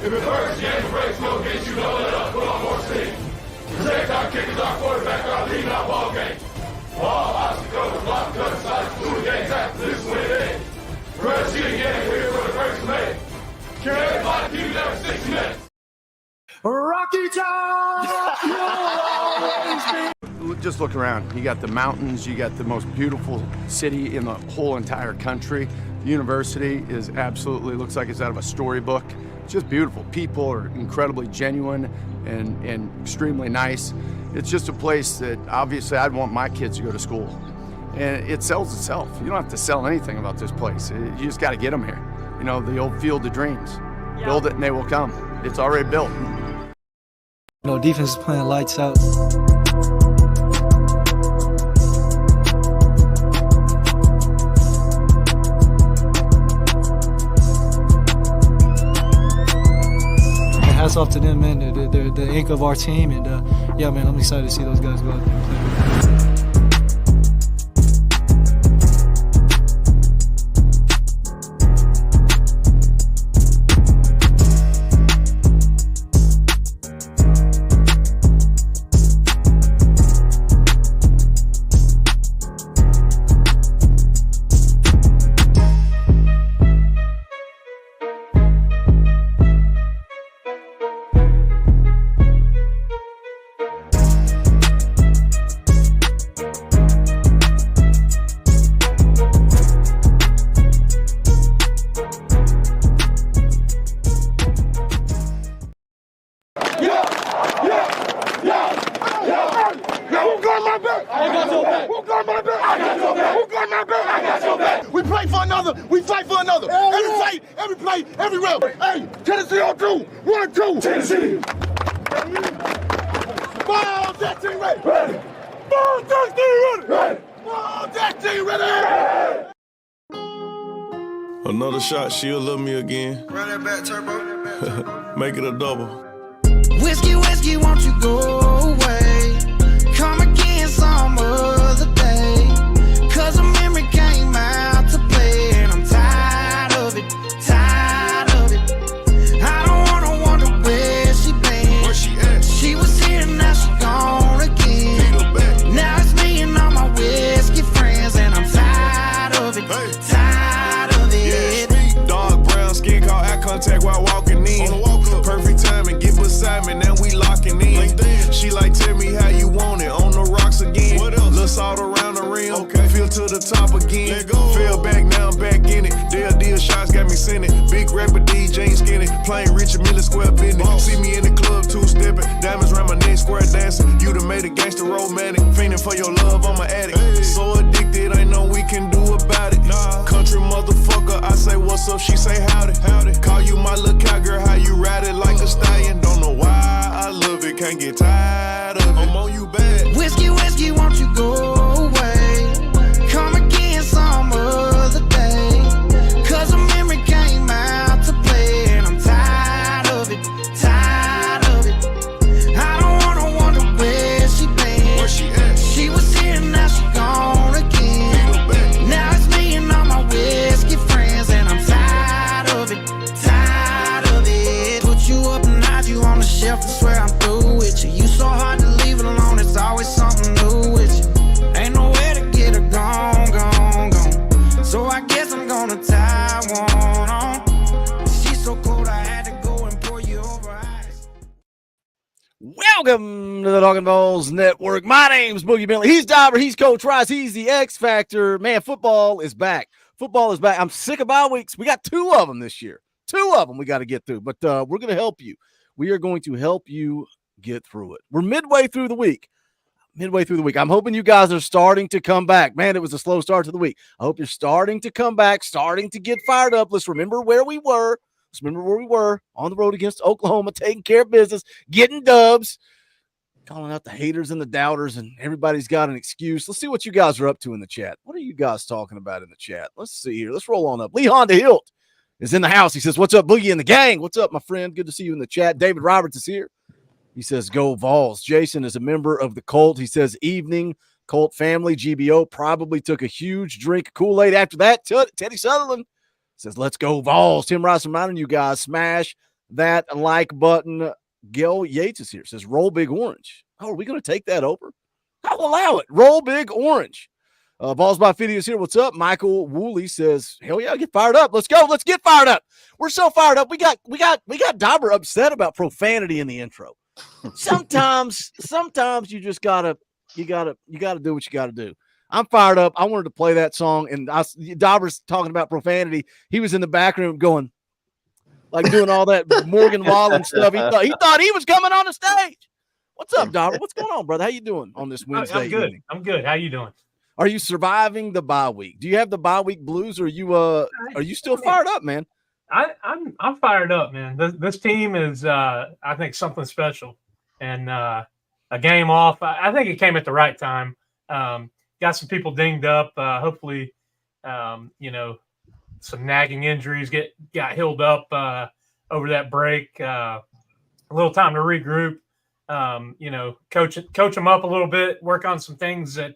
If it hurts, game breaks, no get you know it up, put on more steam. Protect our kickers, our quarterback, our lead, our ball game. All obstacles, block, cut, sides, do the game, tap, this win it in. First year again, we're here for the first minute. Carry body, keep it every 6 minutes. Rocky Top! Just look around. You got the mountains, you got the most beautiful city in the whole entire country. The university is absolutely, looks like it's out of a storybook. It's just beautiful. People are incredibly genuine and extremely nice. It's just a place that obviously I'd want my kids to go to school. And it sells itself. You don't have to sell anything about this place. You just got to get them here. You know, the old field of dreams. Yep. Build it and they will come. It's already built. You know, defense is playing lights out. Hats off to them, man. They're the ink of our team, and yeah, man, I'm excited to see those guys go out there and play. We play for another. We fight for another. Every fight, every play, every round. Hey, Tennessee on 2. 1, 2. Tennessee. Ball that team ready. Ball that team ready. Ball that team ready. Another shot, she'll love me again. Run that back, turbo. Make it a double. Whiskey, whiskey, won't you go away? Come again some other day. 'Cause a memory came out to play, and I'm tired of it, tired of it. I don't wanna wonder where she been. Where she at? She was here, now she gone again. Now it's me and all my whiskey friends, and I'm tired of it, tired of it. Yeah, dark brown skin, caught eye contact while walking in. Perfect timing, get beside me, now we locking in. She like, tell me how you want it, on the rocks again. What else? Little salt around the rim, okay. Feel to the top again. Fell back, now I'm back in it. Deal shots got me sending. Big rapper DJ ain't skinny. Playing Richard Mille square business. See me in the club, two-stepping. Diamonds round my neck, square dancing. You done made a gangster romantic. Fiending for your love, I'm an addict. So addicted, ain't no we can do about it. Country motherfucker, I say what's up, she say howdy. Call you my little cowgirl, how you ride it like a stallion. Don't know why I love it, can't get tired of it. I'm on you bad. Whiskey, whiskey, won't you go away? Come again some other day. 'Cause a memory came out to play, and I'm tired of it, tired of it. I don't wanna wonder where she been. Where she at? She was here, now she gone again. Now it's me and all my whiskey friends, and I'm tired of it, tired of it. Put you up and hide you on the shelf, I swear I'm through with you. You so hard to leave it alone, it's always something new with you. Ain't nowhere to get her gone, gone, gone. So I guess I'm gonna tie one on. She's so cold I had to go and pour you over ice. Welcome to the Talkin VAWLS Network. My name's Boogie Bentley. He's Dobber. He's Coach Rice. He's the X Factor. Man, football is back. Football is back. I'm sick of bye weeks. We got 2 of them this year. 2 of them we got to get through. But we're going to help you. We are going to help you get through it. We're midway through the week. I'm hoping you guys are starting to come back. Man, it was a slow start to the week. I hope you're starting to come back, starting to get fired up. Let's remember where we were. Let's remember where we were on the road against Oklahoma, taking care of business, getting dubs, calling out the haters and the doubters, and everybody's got an excuse. Let's see what you guys are up to in the chat. What are you guys talking about in the chat? Let's see here. Let's roll on up. Lee Honda Hilt is in the house. He says, what's up, Boogie and the gang? What's up, my friend? Good to see you in the chat. David Roberts is here. He says, go Vols. Jason is a member of the Colt. He says, evening, Colt family. GBO probably took a huge drink of Kool-Aid after that. Teddy Sutherland says, let's go Vols. Tim Rice reminding you guys, smash that like button. Gail Yates is here. Says roll big orange. Oh, are we going to take that over? I'll allow it. Roll big orange. Balls by Fiddy is here. What's up? Michael Woolley says, hell yeah, get fired up. Let's go. Let's get fired up. We're so fired up. We got Dauber upset about profanity in the intro. Sometimes you just gotta do what you gotta do. I'm fired up. I wanted to play that song, and Dauber's talking about profanity. He was in the back room going, like doing all that Morgan Wallen stuff. He thought he was coming on the stage. What's up, Dauber? What's going on, brother? How you doing on this Wednesday? I'm good. Evening? I'm good. How you doing? Are you surviving the bye week? Do you have the bye week blues, or are you still fired up, man? I'm fired up, man. This team is I think something special, and a game off. I think it came at the right time. Got some people dinged up. Hopefully, some nagging injuries got healed up over that break. A little time to regroup. Coach them up a little bit. Work on some things that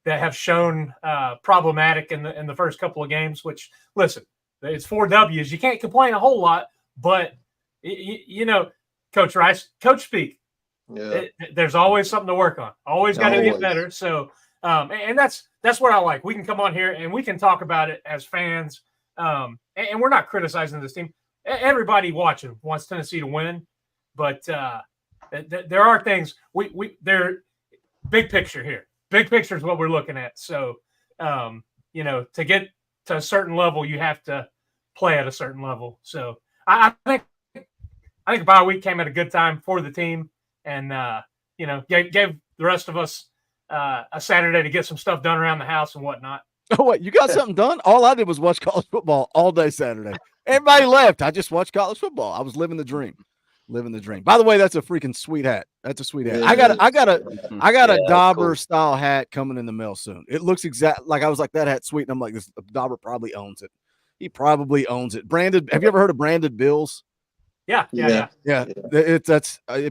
have shown problematic in the first couple of games. Which, listen, it's 4 W's. You can't complain a whole lot, but Coach Rice, Coach speak. Yeah. There's always something to work on. Always got to get better. So, and that's what I like. We can come on here and we can talk about it as fans. And we're not criticizing this team. Everybody watching wants Tennessee to win, but there are things they're big picture here. Big picture is what we're looking at. So, to get to a certain level, you have to play at a certain level. So I think bye week came at a good time for the team, and gave the rest of us a Saturday to get some stuff done around the house and whatnot. Oh, wait, you got something done? All I did was watch college football all day Saturday. Everybody left. I just watched college football. I was living the dream. By the way, that's a freaking sweet hat. That's a sweet hat. I got a Dauber style hat coming in the mail soon. It looks like I was like, that hat's sweet. And I'm like, this Dauber probably owns it. He probably owns it. Branded. Have you ever heard of branded bills? Yeah. It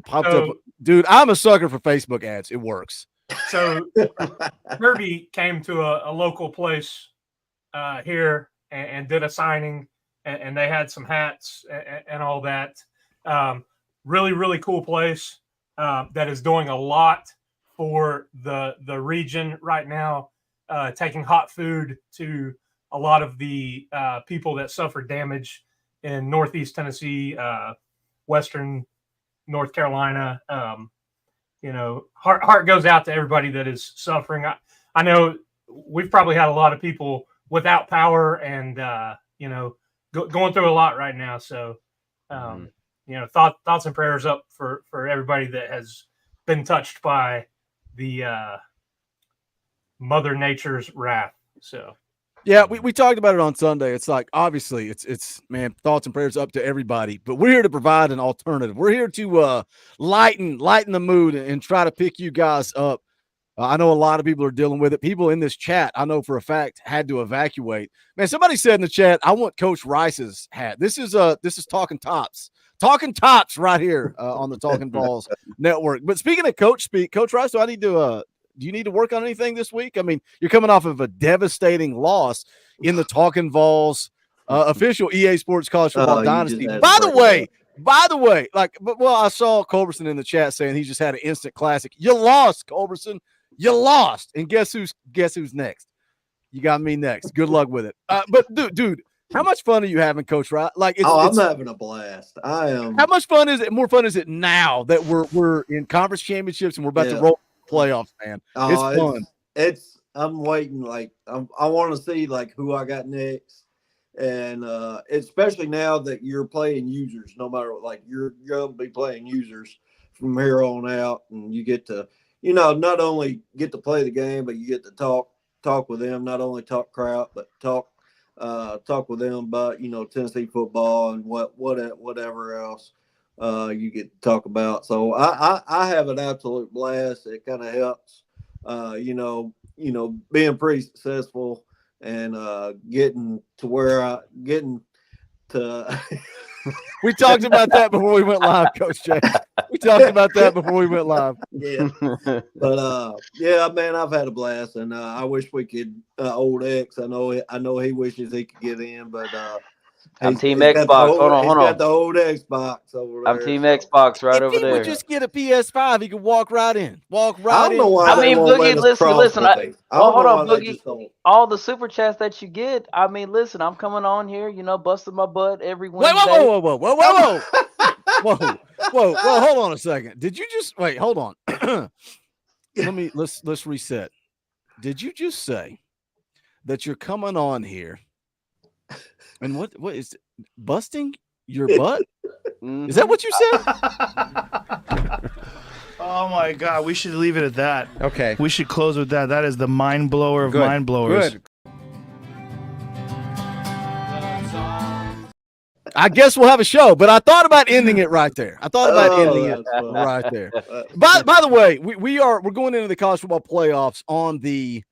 popped up. Dude, I'm a sucker for Facebook ads. It works. So Kirby came to a local place here and did a signing, and they had some hats and all that. Really, really cool place that is doing a lot for the region right now, taking hot food to a lot of the people that suffered damage in Northeast Tennessee, Western North Carolina. Heart goes out to everybody that is suffering. I know we've probably had a lot of people without power and, going through a lot right now. So, thoughts and prayers up for everybody that has been touched by the Mother Nature's wrath. So, yeah, we talked about it on Sunday. It's like, obviously, it's man, thoughts and prayers up to everybody. But we're here to provide an alternative. We're here to lighten the mood and try to pick you guys up. I know a lot of people are dealing with it. People in this chat, I know for a fact, had to evacuate. Man, somebody said in the chat, I want Coach Rice's hat. This is Talkin Tops. Talking Tops right here on the Talkin VAWLS network. But speaking of coach speak, Coach Rice, do you need to work on anything this week? I mean, you're coming off of a devastating loss in the Talkin VAWLS official EA Sports College Football Dynasty. By the way, I saw Culberson in the chat saying he just had an instant classic. You lost, Culberson. You lost. And guess who's next? You got me next. Good luck with it. But dude, how much fun are you having, Coach Rice? I'm having a blast. I am. How much fun is it? More fun is it now that we're in conference championships and we're about to roll playoffs, man? It's fun. I'm waiting. I want to see who I got next, and especially now that you're playing users. No matter you're going to be playing users from here on out, and you get to not only get to play the game, but you get to talk with them. Not only talk crap, but talk with them about Tennessee football and whatever else you get to talk about. So I have an absolute blast. It kind of helps, being pretty successful and getting to We talked about that before we went live, Coach Jay. We talked about that before we went live. Yeah. But man, I've had a blast, and I wish we could. Old X, I know he wishes he could get in, but I'm Team He's got the Xbox. old- Hold on, he's hold got on. the old Xbox over there. I'm Team Xbox right if over he would there. just get a PS5, he could walk right in. Walk I right don't know in. why I they mean, won't let Boogie, us listen. crossplay. I Well, don't hold know on, why they Boogie. just don't. All the super chats that you get, I mean, listen, I'm coming on here, busting my butt every Wait, Wednesday. whoa. Hold on a second. Did you just wait? Hold on. Let's reset. Did you just say that you're coming on here and what is it? Busting your butt? Is that what you said? Oh my God, we should leave it at that. Okay. We should close with that. That is the mind blower of mind blowers. Good. I guess we'll have a show, but I thought about ending it right there. By the way, we're going into the college football playoffs on the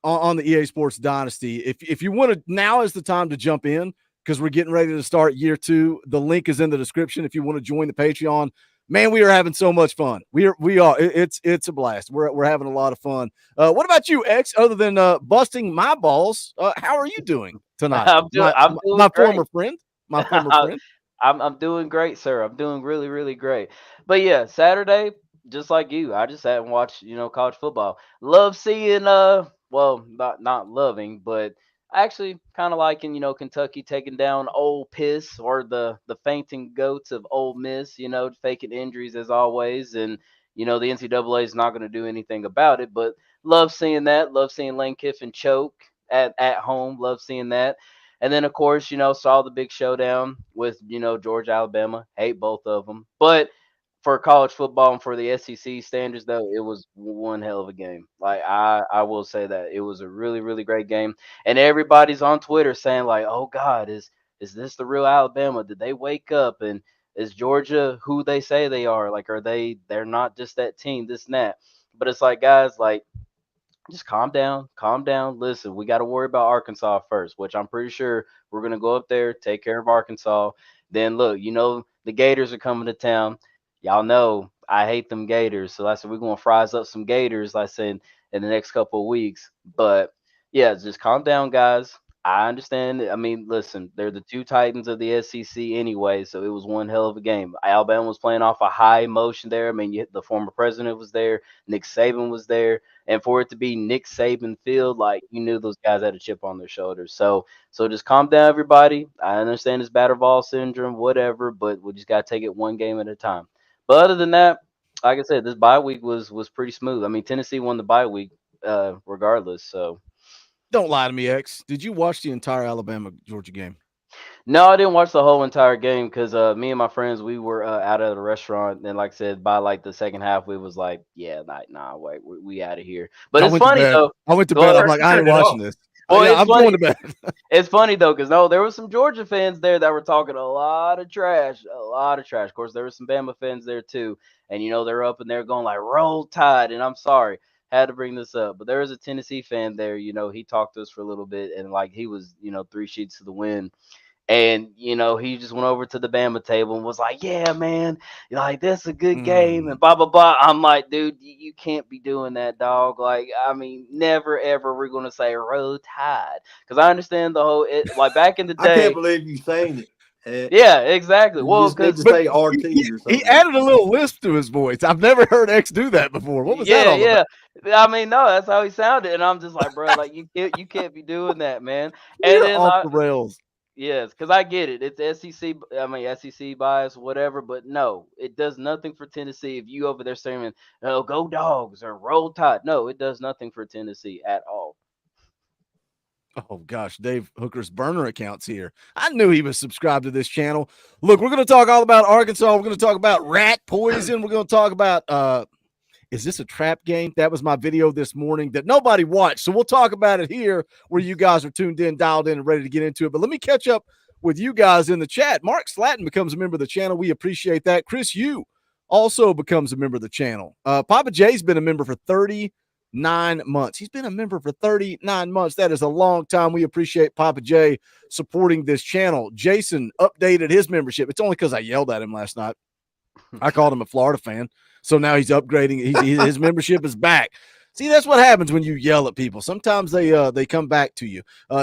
EA Sports Dynasty. If you want to, now is the time to jump in because we're getting ready to start year 2. The link is in the description if you want to join the Patreon. Man, we are having so much fun. We are. It's a blast. We're having a lot of fun. What about you, X? Other than busting my balls, how are you doing tonight? I'm doing my great. former friend. My former friend. I'm doing great, sir. I'm doing really, really great. But yeah, Saturday, just like you, I just sat and watched, college football. Love seeing well, not loving, but actually kind of liking, Kentucky taking down Ole Piss or the fainting goats of Ole Miss, faking injuries as always, and the NCAA is not going to do anything about it. But love seeing that. Love seeing Lane Kiffin choke at home. Love seeing that. And then, of course, saw the big showdown with, Georgia, Alabama. Hate both of them. But for college football and for the SEC standards, though, it was one hell of a game. Like, I will say that. It was a really, really great game. And everybody's on Twitter saying, like, oh, God, is this the real Alabama? Did they wake up? And is Georgia who they say they are? Like, they're not just that team, this and that. But it's like, guys, like, just calm down, calm down. Listen, we got to worry about Arkansas first, which I'm pretty sure we're going to go up there, take care of Arkansas. Then look, the Gators are coming to town. Y'all know I hate them Gators. So I said, we're going to fries up some Gators, I said, in the next couple of weeks. But yeah, just calm down, guys. I understand. I mean, listen, they're the two Titans of the SEC anyway, so it was one hell of a game. Alabama was playing off a high emotion there. I mean, the former president was there, Nick Saban was there, and for it to be Nick Saban field, like you knew those guys had a chip on their shoulders. So just calm down, everybody. I understand it's Batterball syndrome, whatever, but we just got to take it one game at a time. But other than that, like I said, this bye week was pretty smooth. I mean, Tennessee won the bye week, regardless. So. Don't lie to me, X. Did you watch the entire Alabama-Georgia game? No, I didn't watch the whole entire game because me and my friends, we were out at a restaurant, and like I said, by like the second half, we was like, yeah, nah, wait, we out of here. But it's funny though. I went to bed. I'm like, I ain't watching this. Well, yeah, I'm going to bed. It's funny though, because there was some Georgia fans there that were talking a lot of trash. Of course, there were some Bama fans there too, and they're up and they're going like, "Roll Tide," and I'm sorry. Had to bring this up, but there was a Tennessee fan there. He talked to us for a little bit, and like he was, 3 sheets to the wind, and he just went over to the Bama table and was like, "Yeah, man, like that's a good game," and blah blah blah. I'm like, dude, you can't be doing that, dog. Like, I mean, never ever we're gonna say Roll Tide because I understand the whole like back in the day. I can't believe you saying it. Yeah, exactly. Well, because say RT or something. He added a little lisp to his voice. I've never heard X do that before. What was that all about? I mean, no, that's how he sounded, and I'm just like, bro, like you can't be doing that, man. And You're then off the rails. Yes, because I get it. It's SEC. I mean, SEC bias, whatever. But no, it does nothing for Tennessee if you over there saying, "Oh, go Dogs" or "Roll Tide." No, it does nothing for Tennessee at all. Oh, gosh, Dave Hooker's burner account's here. I knew he was subscribed to this channel. Look, we're going to talk all about Arkansas. We're going to talk about rat poison. We're going to talk about, is this a trap game? That was my video this morning that nobody watched. So we'll talk about it here where you guys are tuned in, dialed in, and ready to get into it. But let me catch up with you guys in the chat. Mark Slatton becomes a member of the channel. We appreciate that. Chris Yu also becomes a member of the channel. Papa J's been a member for 39 months. He's been a member for 39 months. That is a long time. We appreciate Papa J supporting this channel. Jason updated his membership. It's only because I yelled at him last night. I called him a Florida fan. So now he's upgrading. His membership is back. See, that's what happens when you yell at people. Sometimes they come back to you.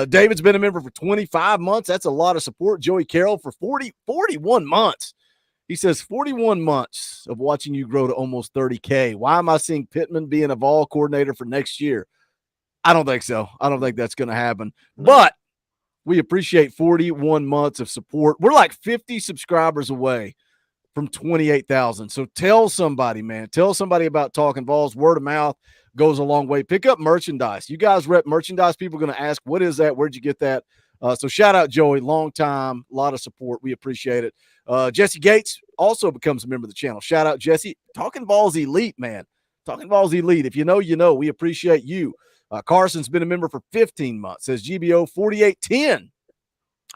David's been a member for 25 months. That's a lot of support. Joey Carroll for 41 months. He says 41 months of watching you grow to almost 30K. Why am I seeing Pittman being a Vol coordinator for next year? I don't think so. I don't think that's going to happen. But we appreciate 41 months of support. We're like 50 subscribers away from 28,000. So tell somebody, man. Tell somebody about Talkin Vols. Word of mouth goes a long way. Pick up merchandise. You guys rep merchandise. People are going to ask, what is that? Where'd you get that? So shout out Joey. Long time. A lot of support. We appreciate it. Jesse Gates also becomes a member of the channel. Shout out Jesse. Talkin Vols Elite, man. Talkin Vols Elite. If you know, you know. We appreciate you. Carson's been a member for 15 months. Says GBO 4810.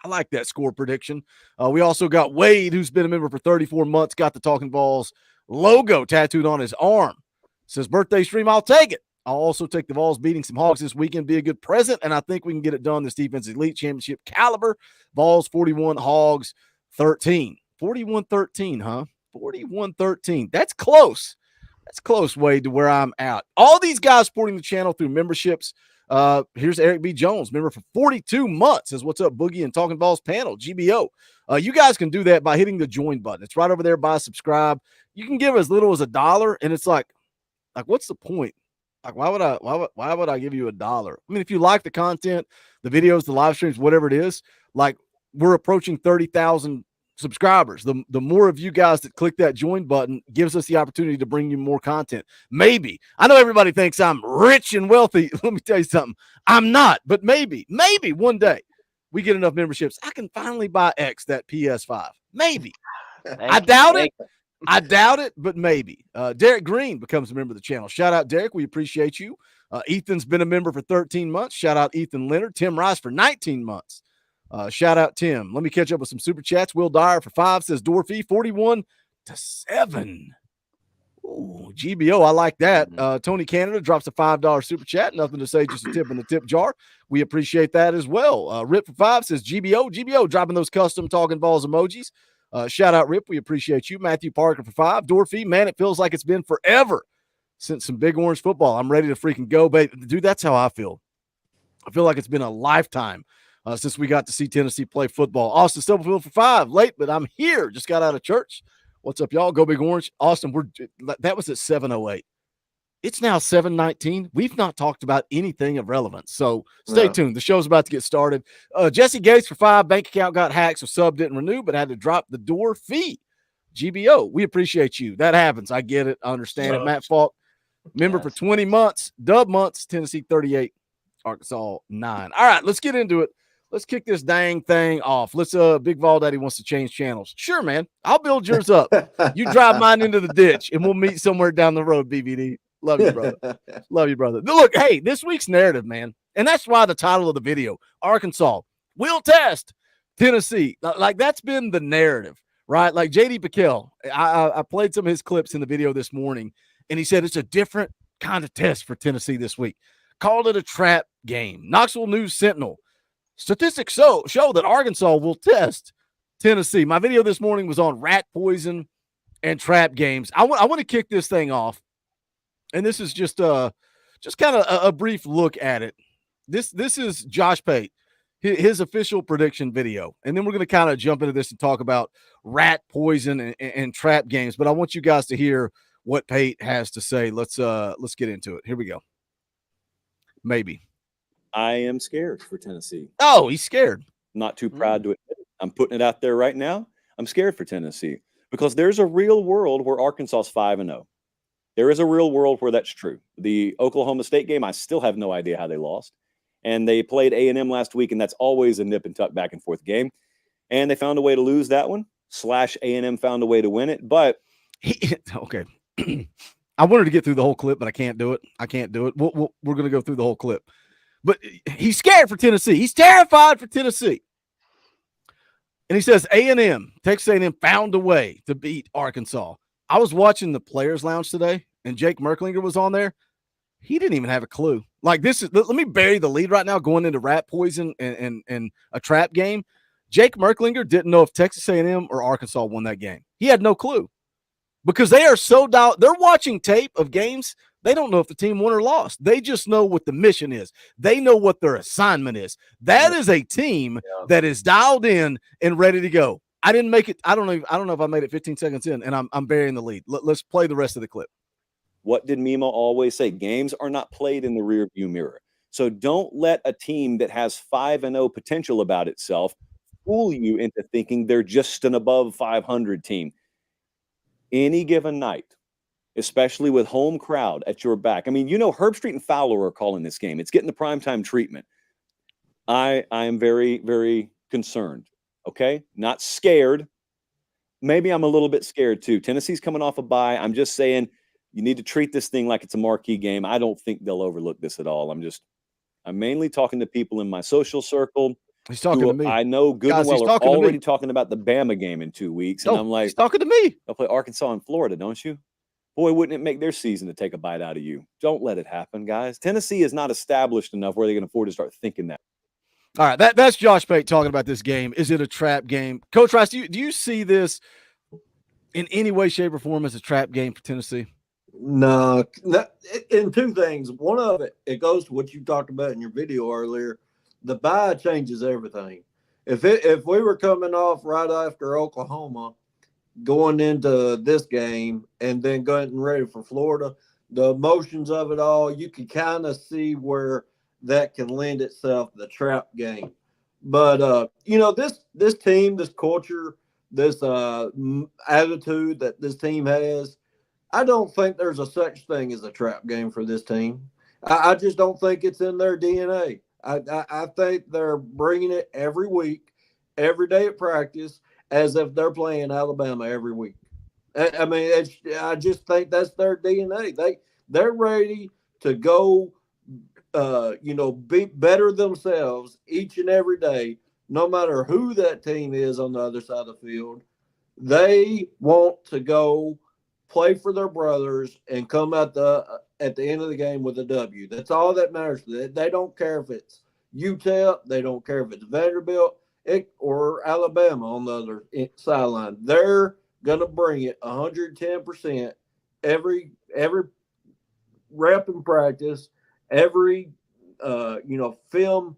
I like that score prediction. We also got Wade, who's been a member for 34 months, got the Talkin Vols logo tattooed on his arm. Says birthday stream, I'll take it. I'll also take the Vols beating some Hogs this weekend, be a good present, and I think we can get it done this defense elite championship caliber. Vols 41, Hogs 13. 41-13, huh? 41-13. That's close. That's close, Wade, to where I'm at. All these guys supporting the channel through memberships. Here's Eric B. Jones, member for 42 months. Says, what's up, Boogie and Talkin Vols panel, GBO. You guys can do that by hitting the join button. It's right over there by subscribe. You can give as little as $1, and it's like what's the point? Like, why would I give you $1? I mean, if you like the content, the videos, the live streams, whatever it is, like we're approaching 30,000 subscribers. The more of you guys that click that join button gives us the opportunity to bring you more content. Maybe. I know everybody thinks I'm rich and wealthy. Let me tell you something. I'm not, but maybe one day we get enough memberships. I can finally buy X, that PS5. Maybe. I doubt it. I doubt it, but maybe. Derek Green becomes a member of the channel. Shout out, Derek. We appreciate you. Ethan's been a member for 13 months. Shout out, Ethan Leonard. Tim Rice for 19 months. Shout out, Tim. Let me catch up with some super chats. Will Dyer for 5 says Dorothy 41-7. Ooh, GBO. I like that. Tony Canada drops a $5 super chat. Nothing to say, just a tip in the tip jar. We appreciate that as well. Rip for 5 says GBO dropping those custom Talkin Vols emojis. Shout out, Rip. We appreciate you. Matthew Parker for 5. Dorothy, man, it feels like it's been forever since some Big Orange football. I'm ready to freaking go, babe. Dude, that's how I feel. I feel like it's been a lifetime since we got to see Tennessee play football. Austin Stubblefield for 5. Late, but I'm here. Just got out of church. What's up, y'all? Go Big Orange. Austin, that was at 7:08. It's now 7:19. We've not talked about anything of relevance. So stay tuned. The show's about to get started. Jesse Gates for 5. Bank account got hacked, so sub didn't renew, but had to drop the door fee. GBO, we appreciate you. That happens. I get it. I understand it. Matt Falk, member for 20 months. Dub months. Tennessee 38. Arkansas 9. All right, let's get into it. Let's kick this dang thing off. Let's Big Vol Daddy wants to change channels. Sure, man. I'll build yours up. You drive mine into the ditch, and we'll meet somewhere down the road, BVD. Love you, brother. Love you, brother. Look, hey, this week's narrative, man, and that's why the title of the video, Arkansas will test Tennessee. Like, that's been the narrative, right? Like J.D. Piquel, I played some of his clips in the video this morning, and he said it's a different kind of test for Tennessee this week. Called it a trap game. Knoxville News Sentinel. Statistics show that Arkansas will test Tennessee. My video this morning was on rat poison and trap games. I want to kick this thing off, and this is just kind of a brief look at it. This is Josh Pate, his official prediction video, and then we're going to kind of jump into this and talk about rat poison and trap games. But I want you guys to hear what Pate has to say. Let's get into it. Here we go. Maybe. I am scared for Tennessee. Oh, he's scared. Not too proud to admit it. I'm putting it out there right now. I'm scared for Tennessee because there's a real world where Arkansas is 5-0. There is a real world where that's true. The Oklahoma State game, I still have no idea how they lost. And they played A&M last week, and that's always a nip and tuck back and forth game. And they found a way to lose that one. /A&M found a way to win it. But okay. I wanted to get through the whole clip, but I can't do it. We're going to go through the whole clip. But he's scared for Tennessee. He's terrified for Tennessee. And he says A&M, Texas A&M found a way to beat Arkansas. I was watching the Players Lounge today, and Jake Merklinger was on there. He didn't even have a clue. Like, this is, let me bury the lead right now going into rat poison and a trap game. Jake Merklinger didn't know if Texas A&M or Arkansas won that game. He had no clue because they are so dialed. They're watching tape of games They don't know if the team won or lost. They just know what the mission is. They know what their assignment is. That is a team that is dialed in and ready to go. I didn't make it. I don't know if I made it 15 seconds in, and I'm burying the lead. Let's play the rest of the clip. What did Mimo always say? Games are not played in the rearview mirror. So don't let a team that has 5-0 potential about itself fool you into thinking they're just an above 500 team. Any given night, especially with home crowd at your back. I mean, Herb Street and Fowler are calling this game. It's getting the primetime treatment. I am very, very concerned. Okay? Not scared. Maybe I'm a little bit scared too. Tennessee's coming off a bye. I'm just saying you need to treat this thing like it's a marquee game. I don't think they'll overlook this at all. I'm mainly talking to people in my social circle. He's talking to me. I know good and well are already talking about the Bama game in 2 weeks. And I'm like, he's talking to me. They'll play Arkansas and Florida, don't you? Boy, wouldn't it make their season to take a bite out of you? Don't let it happen, guys. Tennessee is not established enough where they can afford to start thinking that. All right, that's Josh Pate talking about this game. Is it a trap game? Coach Rice, do you see this in any way, shape, or form as a trap game for Tennessee? No, in two things. One of it goes to what you talked about in your video earlier. The bye changes everything. If we were coming off right after Oklahoma, going into this game, and then getting ready for Florida, the emotions of it all, you can kind of see where that can lend itself to the trap game. But this team, this culture, this attitude that this team has, I don't think there's a such thing as a trap game for this team. I just don't think it's in their DNA. I think they're bringing it every week, every day at practice, as if they're playing Alabama every week. I mean, I just think that's their DNA. They're ready to go, be better themselves each and every day, no matter who that team is on the other side of the field. They want to go play for their brothers and come at the end of the game with a W. That's all that matters to them. They don't care if it's UTEP. They don't care if it's Vanderbilt or Alabama on the other sideline. They're going to bring it 110% every rep in practice, every film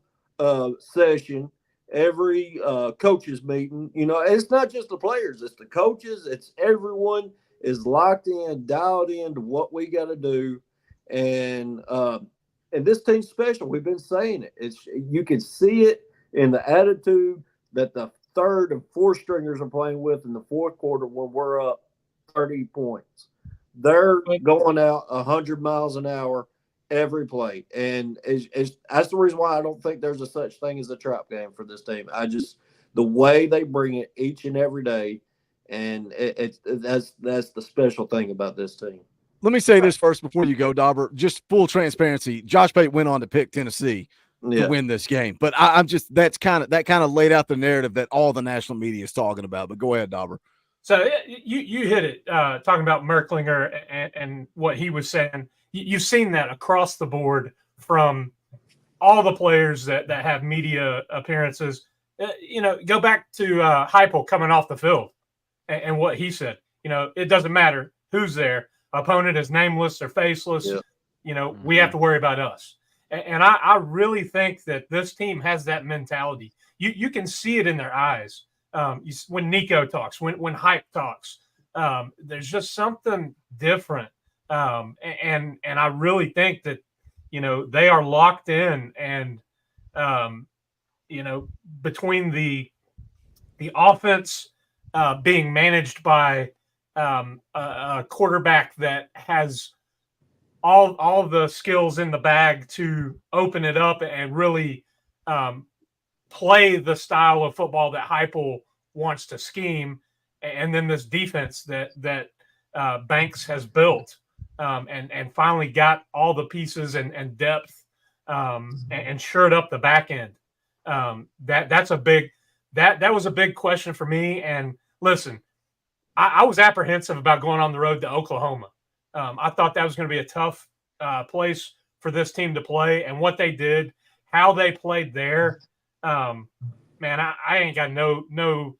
session, every coaches meeting. It's not just the players, it's the coaches, it's everyone is locked in, dialed into what we got to do. And this team's special. We've been saying it. You can see it in the attitude that the third and fourth stringers are playing with in the fourth quarter when we're up 30 points. They're going out 100 miles an hour every play. And that's the reason why I don't think there's a such thing as a trap game for this team. The way they bring it each and every day, and that's the special thing about this team. Let me say this first before you go, Dauber. Just full transparency. Josh Pate went on to pick Tennessee to win this game, but I'm just that kind of laid out the narrative that all the national media is talking about. But go ahead, Dauber. So you hit it, talking about Merklinger and what he was saying. You've seen that across the board from all the players that have media appearances. Go back to Heupel coming off the field and what he said. It doesn't matter who's there. Opponent is nameless or faceless. Yeah. We have to worry about us. And I really think that this team has that mentality. You can see it in their eyes. When Nico talks, when Hype talks, there's just something different. And I really think that, they are locked in, and, between the offense being managed by a quarterback that has all the skills in the bag to open it up and really play the style of football that Heupel wants to scheme, and then this defense that Banks has built and finally got all the pieces and depth and shored up the back end. That was a big question for me. And listen, I was apprehensive about going on the road to Oklahoma. I thought that was going to be a tough place for this team to play, and what they did, how they played there. Man, I ain't got no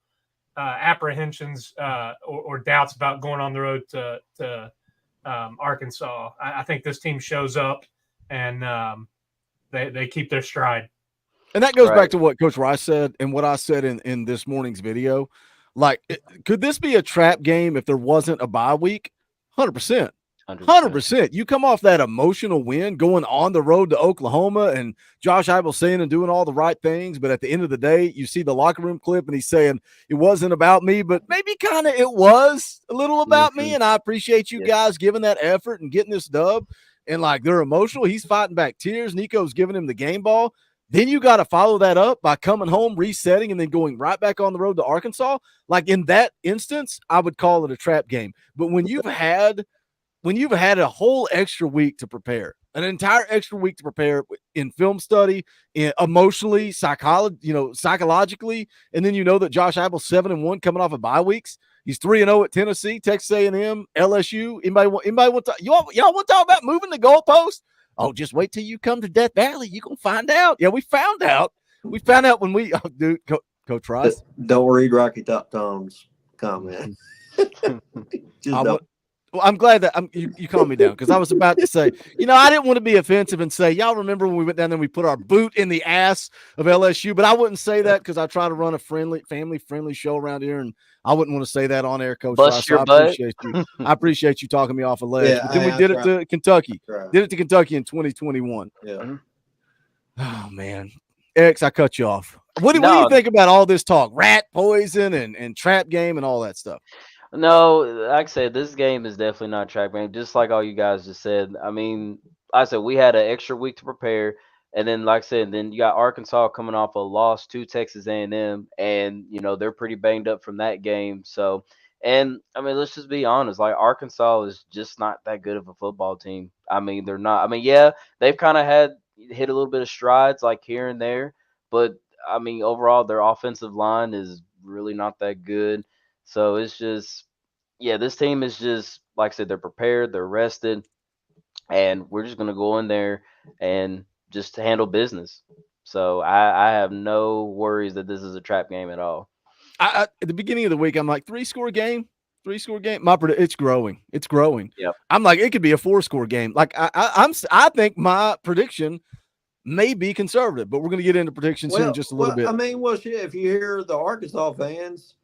apprehensions or doubts about going on the road to Arkansas. I think this team shows up and they keep their stride. And that goes back to what Coach Rice said and what I said in this morning's video. Like, could this be a trap game if there wasn't a bye week? 100%. 100%. You come off that emotional win going on the road to Oklahoma and Josh Heupel saying and doing all the right things, but at the end of the day, you see the locker room clip and he's saying it wasn't about me, but maybe kind of it was a little about me, and I appreciate you guys giving that effort and getting this dub. And, like, they're emotional. He's fighting back tears. Nico's giving him the game ball. Then you got to follow that up by coming home, resetting, and then going right back on the road to Arkansas. Like, in that instance, I would call it a trap game. But when you've had a whole extra week to prepare, an entire extra week to prepare in film study, emotionally, psychologically, and then you know that Josh Heupel's 7-1 coming off of bye weeks. He's 3-0 at Tennessee, Texas A&M, LSU. Anybody want to y'all want to talk about moving the goalpost? Oh, just wait till you come to Death Valley. You're going to find out. Yeah, we found out. We found out when we Coach Rice. Don't read Rocky Top Tom's comment. Well, I'm glad that you calmed me down because I was about to say, I didn't want to be offensive and say, y'all remember when we went down there and we put our boot in the ass of LSU, but I wouldn't say that because I try to run a family-friendly show around here, and I wouldn't want to say that on air, Coach. Bust your butt. I appreciate you talking me off a ledge. Yeah, but then we did it to Kentucky. Did it to Kentucky in 2021. Yeah. Oh, man. X, I cut you off. What do you think about all this talk? Rat poison and trap game and all that stuff? No, like I said, this game is definitely not a trap game, just like all you guys just said. I mean, like I said, we had an extra week to prepare, and then, like I said, then you got Arkansas coming off a loss to Texas A&M, and, they're pretty banged up from that game. So, and, I mean, let's just be honest. Like, Arkansas is just not that good of a football team. I mean, they're not. I mean, yeah, they've kind of hit a little bit of strides, like, here and there, but, I mean, overall, their offensive line is really not that good. So it's just, this team is just, like I said, they're prepared, they're rested, and we're just going to go in there and just handle business. So I have no worries that this is a trap game at all. At the beginning of the week, I'm like, 3-score game. It's growing. It's growing. Yep. I'm like, it could be a 4-score game. Like I think my prediction may be conservative, but we're going to get into predictions here in just a little bit. I mean, shit, if you hear the Arkansas fans,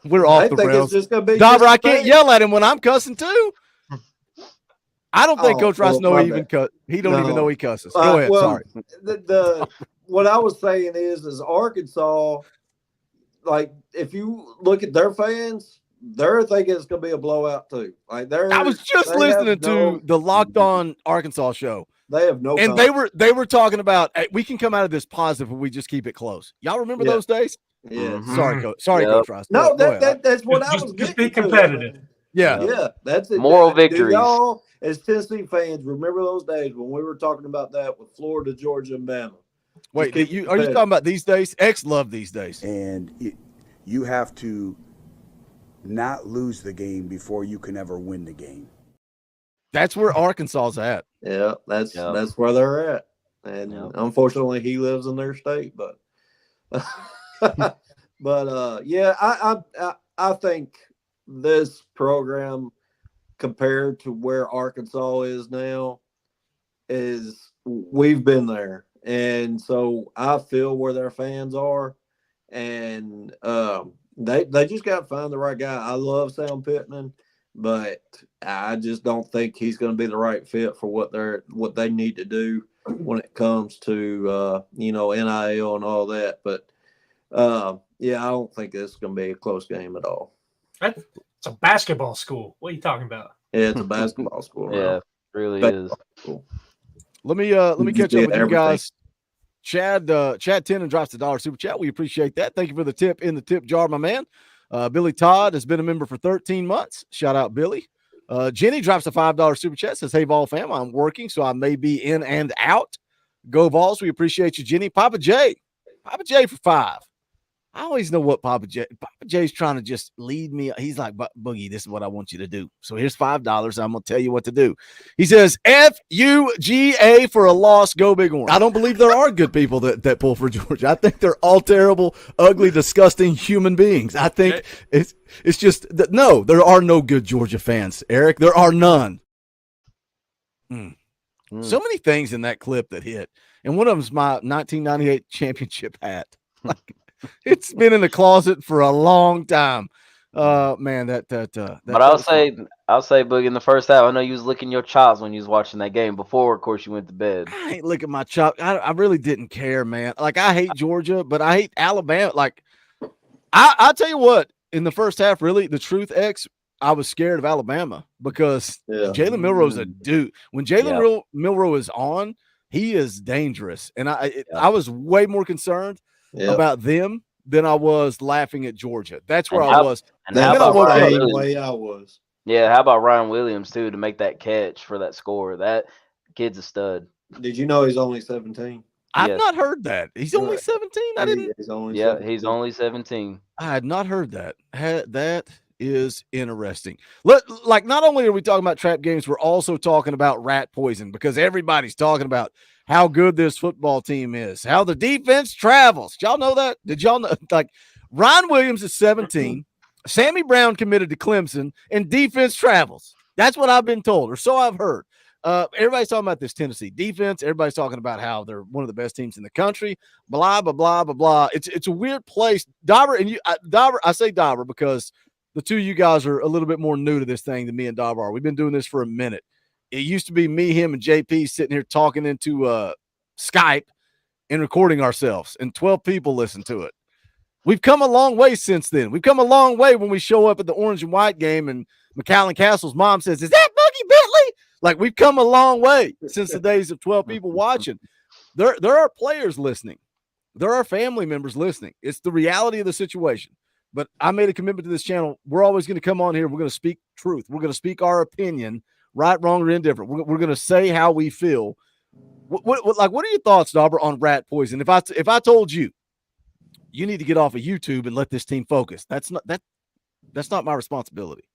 we're off the rails. It's just gonna be Dauber, I can't yell at him when I'm cussing too. I don't think Coach Rice know he even cuss. He don't even know he cusses. Go ahead. Sorry. What I was saying is Arkansas, like, if you look at their fans, they're thinking it's gonna be a blowout too. Like, I was just listening to the Locked On Arkansas show. They have no. And they were talking about, hey, we can come out of this positive if we just keep it close. Y'all remember those days? Yeah. Sorry, Coach Rice. No, that's what I was. Just be competitive. Yeah, that's it. Moral victories. Y'all, as Tennessee fans, remember those days when we were talking about that with Florida, Georgia, and Bama. Wait, are you talking about these days? X love these days. And you have to not lose the game before you can ever win the game. That's where Arkansas's at. Yeah, that's where they're at. And unfortunately, he lives in their state, but. I think this program compared to where Arkansas is now we've been there, and so I feel where their fans are, and they just got to find the right guy. I love Sam Pittman, but I just don't think he's going to be the right fit for what they need to do when it comes to NIL and all that, but. I don't think this is going to be a close game at all. It's a basketball school. What are you talking about? Yeah, it's a basketball school. Yeah, it really is. School. Let me catch up with you guys. Chad 10 and drops the $1 super chat. We appreciate that. Thank you for the tip in the tip jar, my man. Billy Todd has been a member for 13 months. Shout out, Billy. Jenny drops a $5 super chat. Says, "Hey, Vol fam, I'm working, so I may be in and out. Go Vols. We appreciate you, Jenny. Papa J for 5. I always know what Papa J's trying to just lead me. He's like, Boogie, this is what I want you to do. So here's $5. I'm going to tell you what to do. He says, FUGA for a loss. Go Big Orange. I don't believe there are good people that pull for Georgia. I think they're all terrible, ugly, disgusting human beings. I think it's just that, no, there are no good Georgia fans, Eric. There are none. So many things in that clip that hit. And one of them's my 1998 championship hat. Like, it's been in the closet for a long time. Man, But I'll say, Boogie, in the first half, I know you was licking your chops when you was watching that game. Before, of course, you went to bed. I ain't licking my chop. I really didn't care, man. Like, I hate Georgia, but I hate Alabama. Like, I'll tell you what, in the first half, really, the truth, X, I was scared of Alabama because Jalen Milroe's a dude. When Jalen Milroe is on, he is dangerous. And I was way more concerned about them than I was laughing at Georgia. That's where I was. And how about Ryan Williams? I was. Yeah, how about Ryan Williams too to make that catch for that score? That kid's a stud. Did you know he's only 17? I've not heard that. He's only 17. I didn't. He's only 17. He's only 17. I had not heard that. That is interesting. Like, not only are we talking about trap games, we're also talking about rat poison because everybody's talking about how good this football team is, how the defense travels. Did y'all know that? Did y'all know? Like, Ryan Williams is 17. Sammy Brown committed to Clemson, and defense travels. That's what I've been told, or so I've heard. Everybody's talking about this Tennessee defense. Everybody's talking about how they're one of the best teams in the country. Blah blah blah blah blah. It's a weird place. Dauber and you, Dauber. I say Dauber because the two of you guys are a little bit more new to this thing than me and Dauber are. We've been doing this for a minute. It used to be me, him, and JP sitting here talking into Skype and recording ourselves, and 12 people listen to it. We've come a long way since then. We've come a long way when we show up at the orange and white game and McAllen Castle's mom says, "Is that Boogie Bentley?" Like, we've come a long way since the days of 12 people watching. There are players listening. There are family members listening. It's the reality of the situation. But I made a commitment to this channel. We're always going to come on here. We're going to speak truth. We're going to speak our opinion, right, wrong, or indifferent. We're going to say how we feel. What are your thoughts, Dauber, on rat poison? If I told you, you need to get off of YouTube and let this team focus, that's not my responsibility.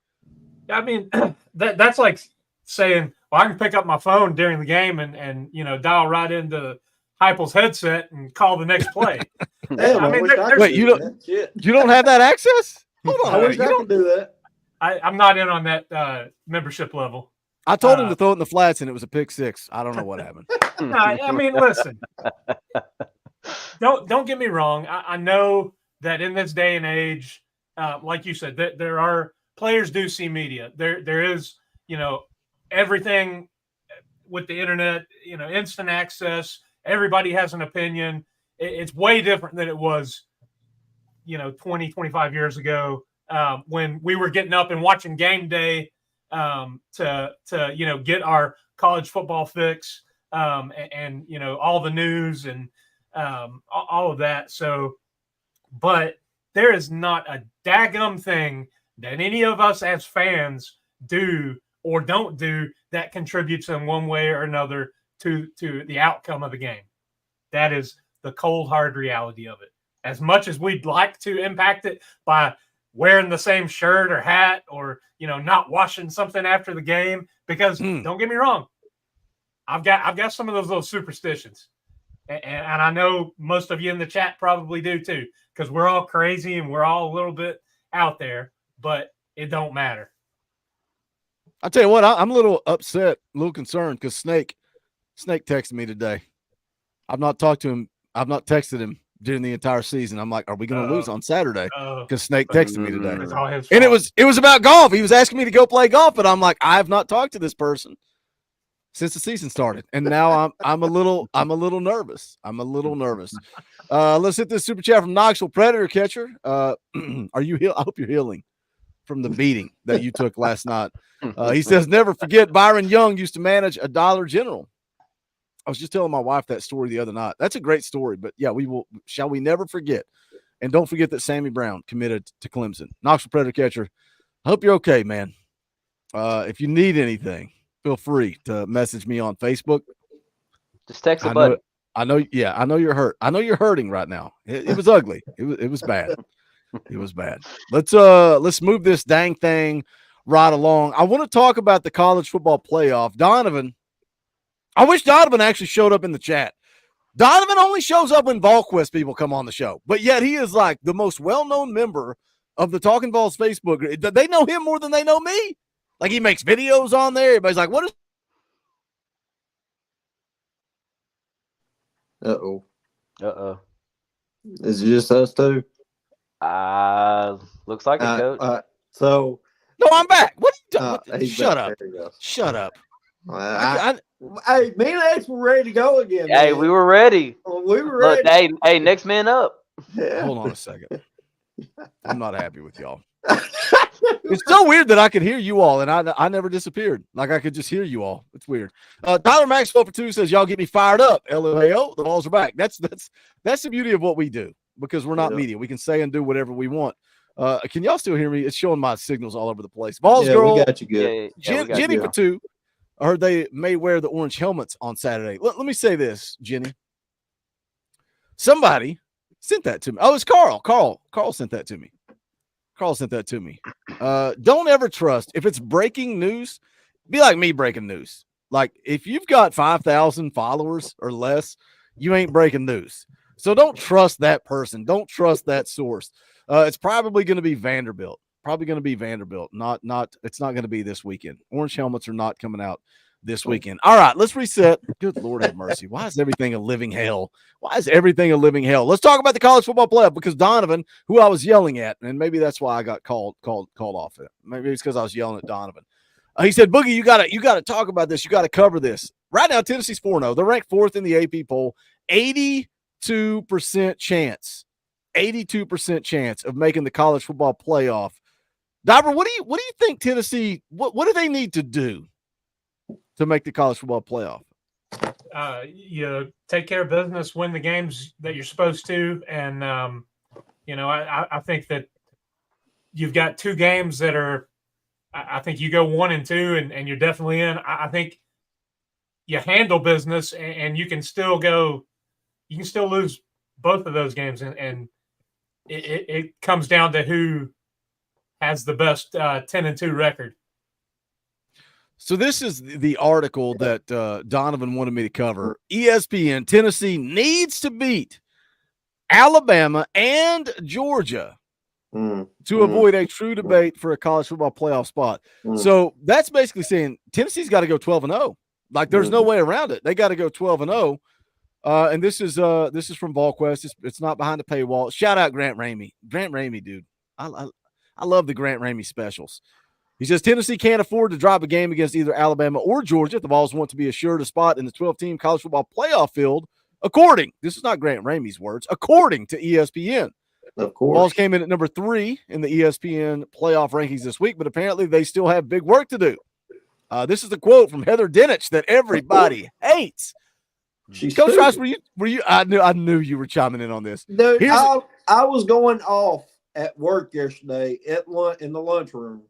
I mean, that's like saying, well, I can pick up my phone during the game and dial right into Heupel's headset and call the next play. Damn, I mean, wait, you don't have that access? Hold on, I wish I could do that. I'm not in on that membership level. I told him to throw it in the flats, and it was a pick six. I don't know what happened. I mean, listen, don't get me wrong. I know that in this day and age, like you said, that there are players do see media. There is, everything with the internet, instant access. Everybody has an opinion. It's way different than it was, 20, 25 years ago when we were getting up and watching game day to get our college football fix and all the news and all of that. So, but there is not a daggum thing that any of us as fans do or don't do that contributes in one way or another to the outcome of the game. That is the cold, hard reality of it. As much as we'd like to impact it by wearing the same shirt or hat or, not washing something after the game, because don't get me wrong, I've got some of those little superstitions. And I know most of you in the chat probably do too, because we're all crazy and we're all a little bit out there, but it don't matter. I'll tell you what, I'm a little upset, a little concerned because Snake texted me today. I've not talked to him. I've not texted him during the entire season. I'm like, are we going to lose on Saturday? Because Snake texted me today. And it was about golf. He was asking me to go play golf, but I'm like, I have not talked to this person since the season started. And now I'm a little nervous. Let's hit this super chat from Knoxville Predator Catcher. I hope you're healing from the beating that you took last night. He says, never forget Byron Young used to manage a Dollar General. I was just telling my wife that story the other night. That's a great story, but yeah, shall we never forget? And don't forget that Sammy Brown committed to Clemson. Knoxville Predator Catcher, I hope you're okay, man. If you need anything, feel free to message me on Facebook. Just text a buddy. I know you're hurt. I know you're hurting right now. It was ugly. It was bad. It was bad. Let's move this dang thing right along. I want to talk about the college football playoff. Donovan, I wish Donovan actually showed up in the chat. Donovan only shows up when VolQuest people come on the show, but yet he is like the most well-known member of the Talkin VAWLS Facebook group. They know him more than they know me. Like, he makes videos on there. Everybody's like, what is Uh-oh. Uh-oh. Is it just us two? Looks like it, Coach. So no, I'm back. What are you doing? Shut up. Shut up. Hey, me and X were ready to go again. Hey, man. we were ready. We were ready. Look, hey, next man up. Yeah. Hold on a second. I'm not happy with y'all. It's so weird that I could hear you all, and I never disappeared. Like I could just hear you all. It's weird. Tyler Maxwell for 2 says, y'all get me fired up. LMAO, the Vols are back. That's the beauty of what we do, because we're not media. We can say and do whatever we want. Can y'all still hear me? It's showing my signals all over the place. Vols girl, we got you good. Jenny for 2. I heard they may wear the orange helmets on Saturday. Let me say this, Jenny. Somebody sent that to me. Oh, it's Carl. Carl sent that to me. Don't ever trust. If it's breaking news, be like me breaking news. Like if you've got 5,000 followers or less, you ain't breaking news. So don't trust that person. Don't trust that source. It's probably going to be Vanderbilt. Not it's not going to be this weekend. Orange helmets are not coming out this weekend. All right, let's reset. Good Lord have mercy. Why is everything a living hell? Let's talk about the college football playoff, because Donovan, who I was yelling at, and maybe that's why I got called off it. Maybe it's because I was yelling at Donovan. He said, Boogie, you gotta talk about this. You got to cover this. Right now, Tennessee's 4-0. They're ranked 4th in the AP poll. 82% chance. 82% chance of making the college football playoff. Dobber, what do you think Tennessee, what do they need to do to make the college football playoff? You take care of business, win the games that you're supposed to. And, I think that you've got 2 games that are, I think you go 1 and 2 and you're definitely in. I think you handle business and you can still lose both of those games. And it comes down to who has the best 10-2 record. So this is the article that Donovan wanted me to cover. ESPN, Tennessee needs to beat Alabama and Georgia to avoid a true debate for a college football playoff spot. So that's basically saying Tennessee's got to go 12-0. Like there's no way around it. They got to go 12-0. And this is from VolQuest. It's not behind the paywall. Shout out Grant Ramey. Grant Ramey, dude. I love the Grant Ramey specials. He says Tennessee can't afford to drop a game against either Alabama or Georgia if the Vols want to be assured a spot in the 12-team college football playoff field, this is not Grant Ramey's words, according to ESPN. Of course. Vols came in at number 3 in the ESPN playoff rankings this week, but apparently they still have big work to do. This is the quote from Heather Dinich that everybody hates. Coach Rice, were you? I knew you were chiming in on this. Dude, I was going off at work yesterday in the lunchroom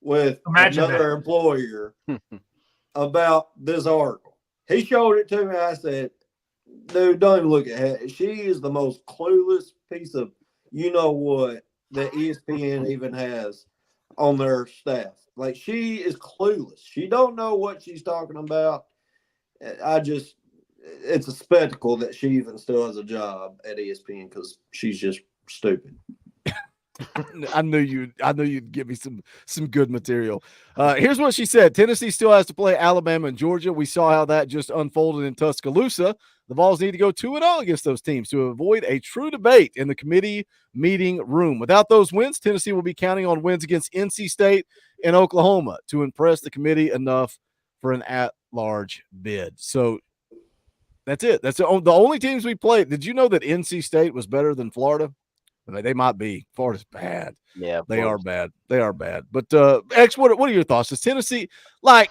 with another employer about this article. He showed it to me. I said, dude, don't even look at her. She is the most clueless piece of what that ESPN even has on their staff. Like, she is clueless. She don't know what she's talking about. It's a spectacle that she even still has a job at ESPN because she's just stupid. I knew you'd give me some good material. Here's what she said. Tennessee still has to play Alabama and Georgia. We saw how that just unfolded in Tuscaloosa. The Vols need to go 2-0 against those teams to avoid a true debate in the committee meeting room. Without those wins, Tennessee will be counting on wins against NC State and Oklahoma to impress the committee enough for an at-large bid. So that's it. That's the only teams we played. Did you know that NC State was better than Florida? I mean, they might be. Florida's bad. Yeah, they are bad. They are bad. But X, what are your thoughts? Is Tennessee, like,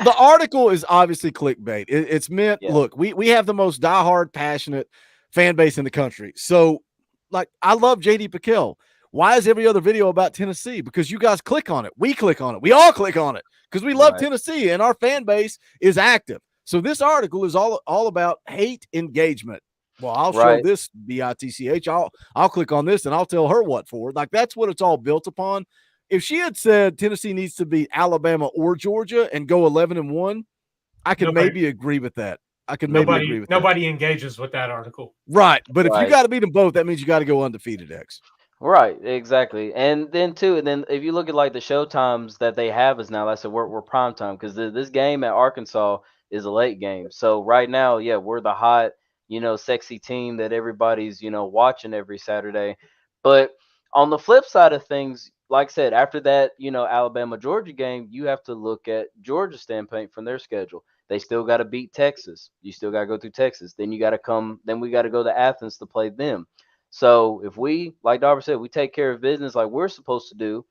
the article is obviously clickbait. It's meant. Yeah. Look, we have the most diehard, passionate fan base in the country. So, like, I love JD Pickell. Why is every other video about Tennessee? Because you guys click on it. We click on it. We all click on it because we love Tennessee and our fan base is active. So this article is all about hate engagement. Well, I'll show this BITCH. I'll click on this and I'll tell her what for. Like, that's what it's all built upon. If she had said Tennessee needs to beat Alabama or Georgia and go 11-1, I could maybe agree with that. Nobody engages with that article. Right. But if you got to beat them both, that means you got to go undefeated, X. Right, exactly. And then if you look at like the show times that they have is now, like I said, we're prime time because this game at Arkansas is a late game. So right now, we're the hot sexy team that everybody's, watching every Saturday. But on the flip side of things, like I said, after that, Alabama Georgia game, you have to look at Georgia's standpoint from their schedule. They still got to beat Texas. You still got to go through Texas. Then we got to go to Athens to play them. So if we, like Darby said, we take care of business like we're supposed to do,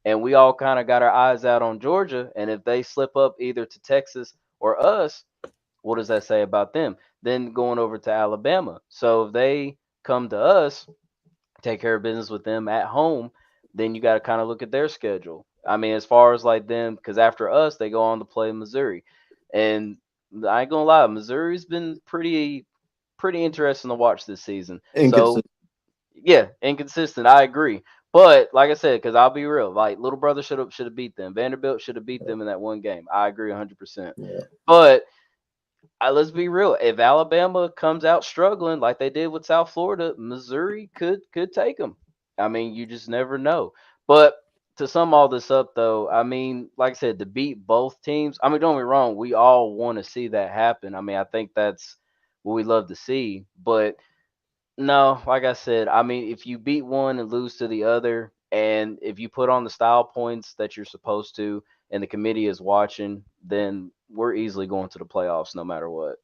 and we all kind of got our eyes out on Georgia, and if they slip up either to Texas or us, what does that say about them? Then going over to Alabama. So if they come to us, take care of business with them at home, then you got to kind of look at their schedule. I mean, as far as like them, because after us, they go on to play Missouri. And I ain't gonna lie, Missouri's been pretty interesting to watch this season. So yeah, inconsistent. I agree. But like I said, because I'll be real, like little brother should have beat them. Vanderbilt should have beat them in that one game. I agree 100%. Yeah. But let's be real. If Alabama comes out struggling like they did with South Florida, Missouri could take them. I mean, you just never know. But to sum all this up, though, I mean, like I said, to beat both teams. I mean, don't get me wrong. We all want to see that happen. I mean, I think that's what we love to see. But no, like I said, I mean, if you beat one and lose to the other, and if you put on the style points that you're supposed to, and the committee is watching, then we're easily going to the playoffs no matter what.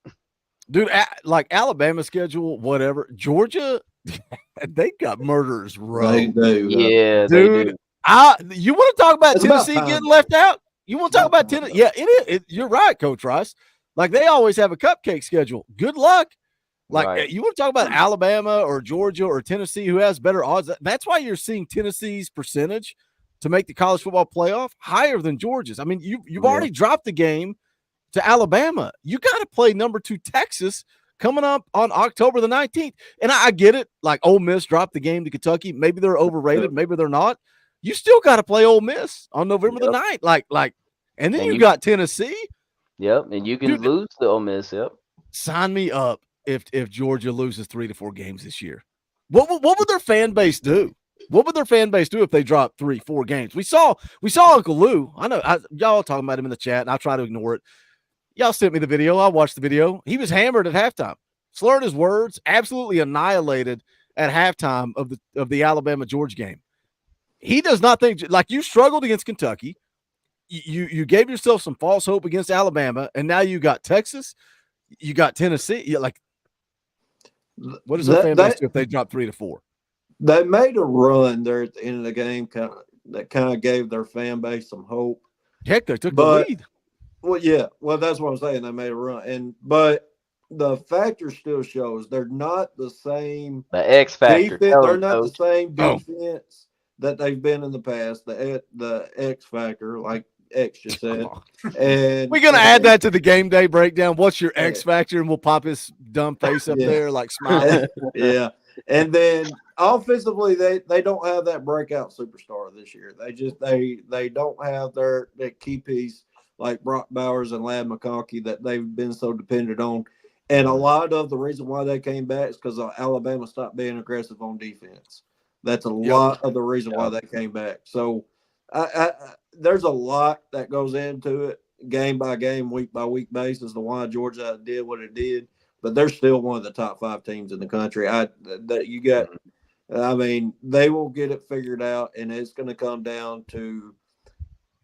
Dude, like Alabama schedule, whatever. Georgia, they got murderers row. They do. Yeah, dude. They do. You want to talk about It's Tennessee about getting left out? You want to talk about Tennessee? Yeah, it is. You're right, Coach Rice. Like they always have a cupcake schedule. Good luck. Like Right. you want to talk about Alabama or Georgia or Tennessee, who has better odds? That's why you're seeing Tennessee's percentage to make the college football playoff higher than Georgia's. I mean, you've already dropped the game to Alabama. You got to play number 2 Texas coming up on October the 19th. And I get it. Like Ole Miss dropped the game to Kentucky. Maybe they're overrated. Maybe they're not. You still got to play Ole Miss on November the 9th. Like, and then you got Tennessee. Yep, and you can lose to Ole Miss. Yep. Sign me up if Georgia loses 3 to 4 games this year. What would their fan base do? What would their fan base do if they dropped 3-4 games? We saw Uncle Lou. I know y'all talking about him in the chat, and I try to ignore it. Y'all sent me the video. I watched the video. He was hammered at halftime, slurred his words, absolutely annihilated at halftime of the Alabama Georgia game. He does not think like you struggled against Kentucky. You gave yourself some false hope against Alabama, and now you got Texas, you got Tennessee. You're like, what does their fan base do if they drop 3 to 4? They made a run there at the end of the game, that kind of gave their fan base some hope. Heck, they took the lead. Well, yeah. Well, that's what I'm saying. They made a run, but the factor still shows they're not the same. The X factor. They're not the same defense that they've been in the past. The X factor, like X just said. And we're gonna add that to the game day breakdown. What's your X factor? And we'll pop his dumb face up there, like smiling. Yeah. And then offensively, they don't have that breakout superstar this year. They don't have that key piece like Brock Bowers and Ladd McConkey that they've been so dependent on. And a lot of the reason why they came back is because Alabama stopped being aggressive on defense. That's a lot of the reason why they came back. So there's a lot that goes into it, game by game, week by week basis, to why Georgia did what it did. But they're still one of the top 5 teams in the country. They will get it figured out, and it's going to come down to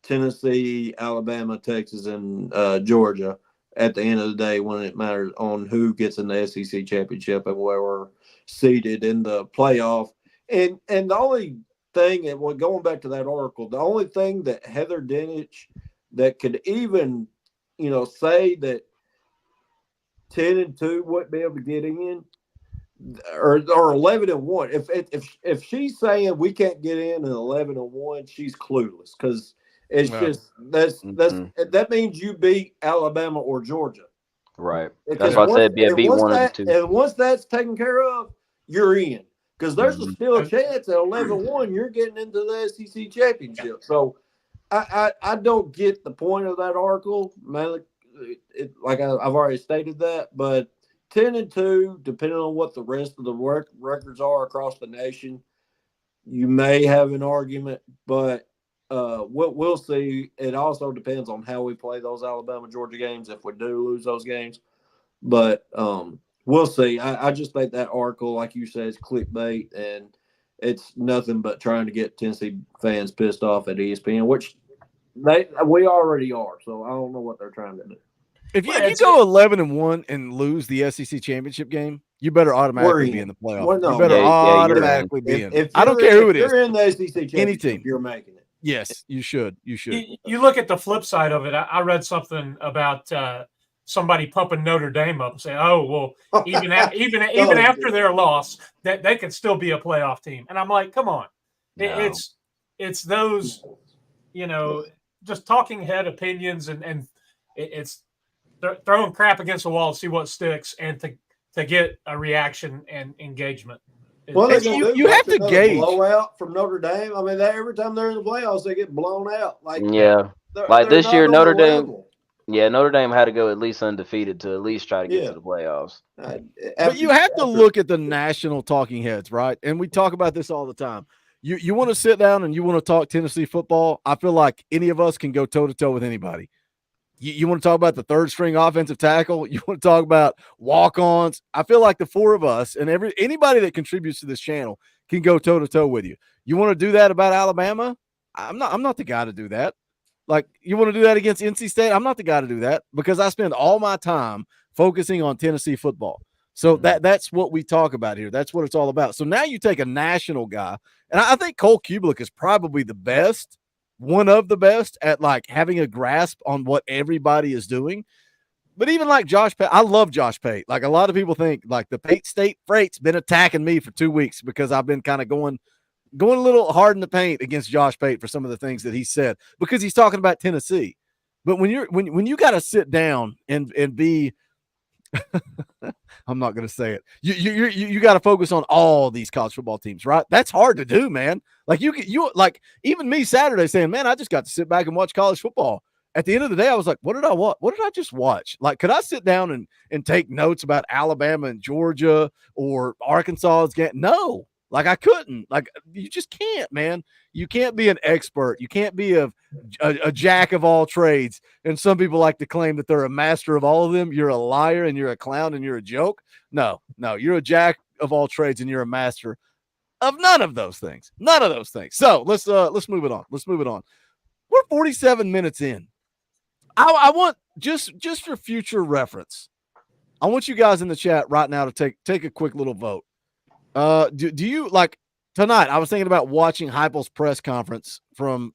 Tennessee, Alabama, Texas, and Georgia at the end of the day when it matters on who gets in the SEC championship and where we're seated in the playoff. And the only thing, and going back to that article, the only thing that Heather Dinich that could even, say that 10-2 wouldn't be able to get in, or 11-1. If she's saying we can't get in at 11-1, she's clueless, because it's just that means you beat Alabama or Georgia. Right. That's why I said beat one of the two. And once that's taken care of, you're in. Because there's still a chance at 11-1 you're getting into the SEC championship. So I don't get the point of that article. Mainly, like I've already stated that, but 10-2, depending on what the rest of the records are across the nation, you may have an argument, but we'll see. It also depends on how we play those Alabama Georgia games if we do lose those games. But We'll see. I just think that article, like you said, is clickbait, and it's nothing but trying to get Tennessee fans pissed off at ESPN, which we already are. So I don't know what they're trying to do. If you go 11-1 and lose the SEC championship game, you better automatically be in the playoff. Well, no. You better automatically be in. I don't care who it is. If you're in the SEC championship, any team, you're making it. Yes, you should. You should. You look at the flip side of it. I read something about somebody pumping Notre Dame up and saying, "Oh, well, even after their loss, that they could still be a playoff team." And I'm like, "Come on, No. it's those, just talking head opinions, and it's throwing crap against the wall to see what sticks, and to get a reaction and engagement." Well, you have to gauge blowout from Notre Dame. I mean, every time they're in the playoffs, they get blown out. Like this year, Notre Dame. Level. Yeah, Notre Dame had to go at least undefeated to at least try to get to the playoffs. But you have to look at the national talking heads, right? And we talk about this all the time. You want to sit down and you want to talk Tennessee football. I feel like any of us can go toe to toe with anybody. You want to talk about the third string offensive tackle? You want to talk about walk-ons? I feel like the four of us and anybody that contributes to this channel can go toe to toe with you. You want to do that about Alabama? I'm not the guy to do that. Like, you want to do that against NC State? I'm not the guy to do that because I spend all my time focusing on Tennessee football. So that's what we talk about here. That's what it's all about. So now you take a national guy, and I think Cole Kubelik is probably the best, one of the best at like having a grasp on what everybody is doing. But even like Josh Pate, I love Josh Pate. Like, a lot of people think like the Pate State Freight's been attacking me for 2 weeks because I've been kind of going a little hard in the paint against Josh Pate for some of the things that he said because he's talking about Tennessee. But when you got to sit down and be I'm not going to say it. You got to focus on all these college football teams, right? That's hard to do, man. Like you like even me Saturday saying, man, I just got to sit back and watch college football. At the end of the day, I was like, what did I watch? What did I just watch? Like, could I sit down and take notes about Alabama and Georgia or Arkansas's game? No, like I couldn't. Like, you just can't, man. You can't be an expert. You can't be a jack of all trades. And some people like to claim that they're a master of all of them. You're a liar and you're a clown and you're a joke. No, you're a jack of all trades and you're a master of none of those things. None of those things. So let's move it on. Let's move it on. We're 47 minutes in. I want just for future reference, I want you guys in the chat right now to take a quick little vote. Do you like tonight? I was thinking about watching Heupel's press conference from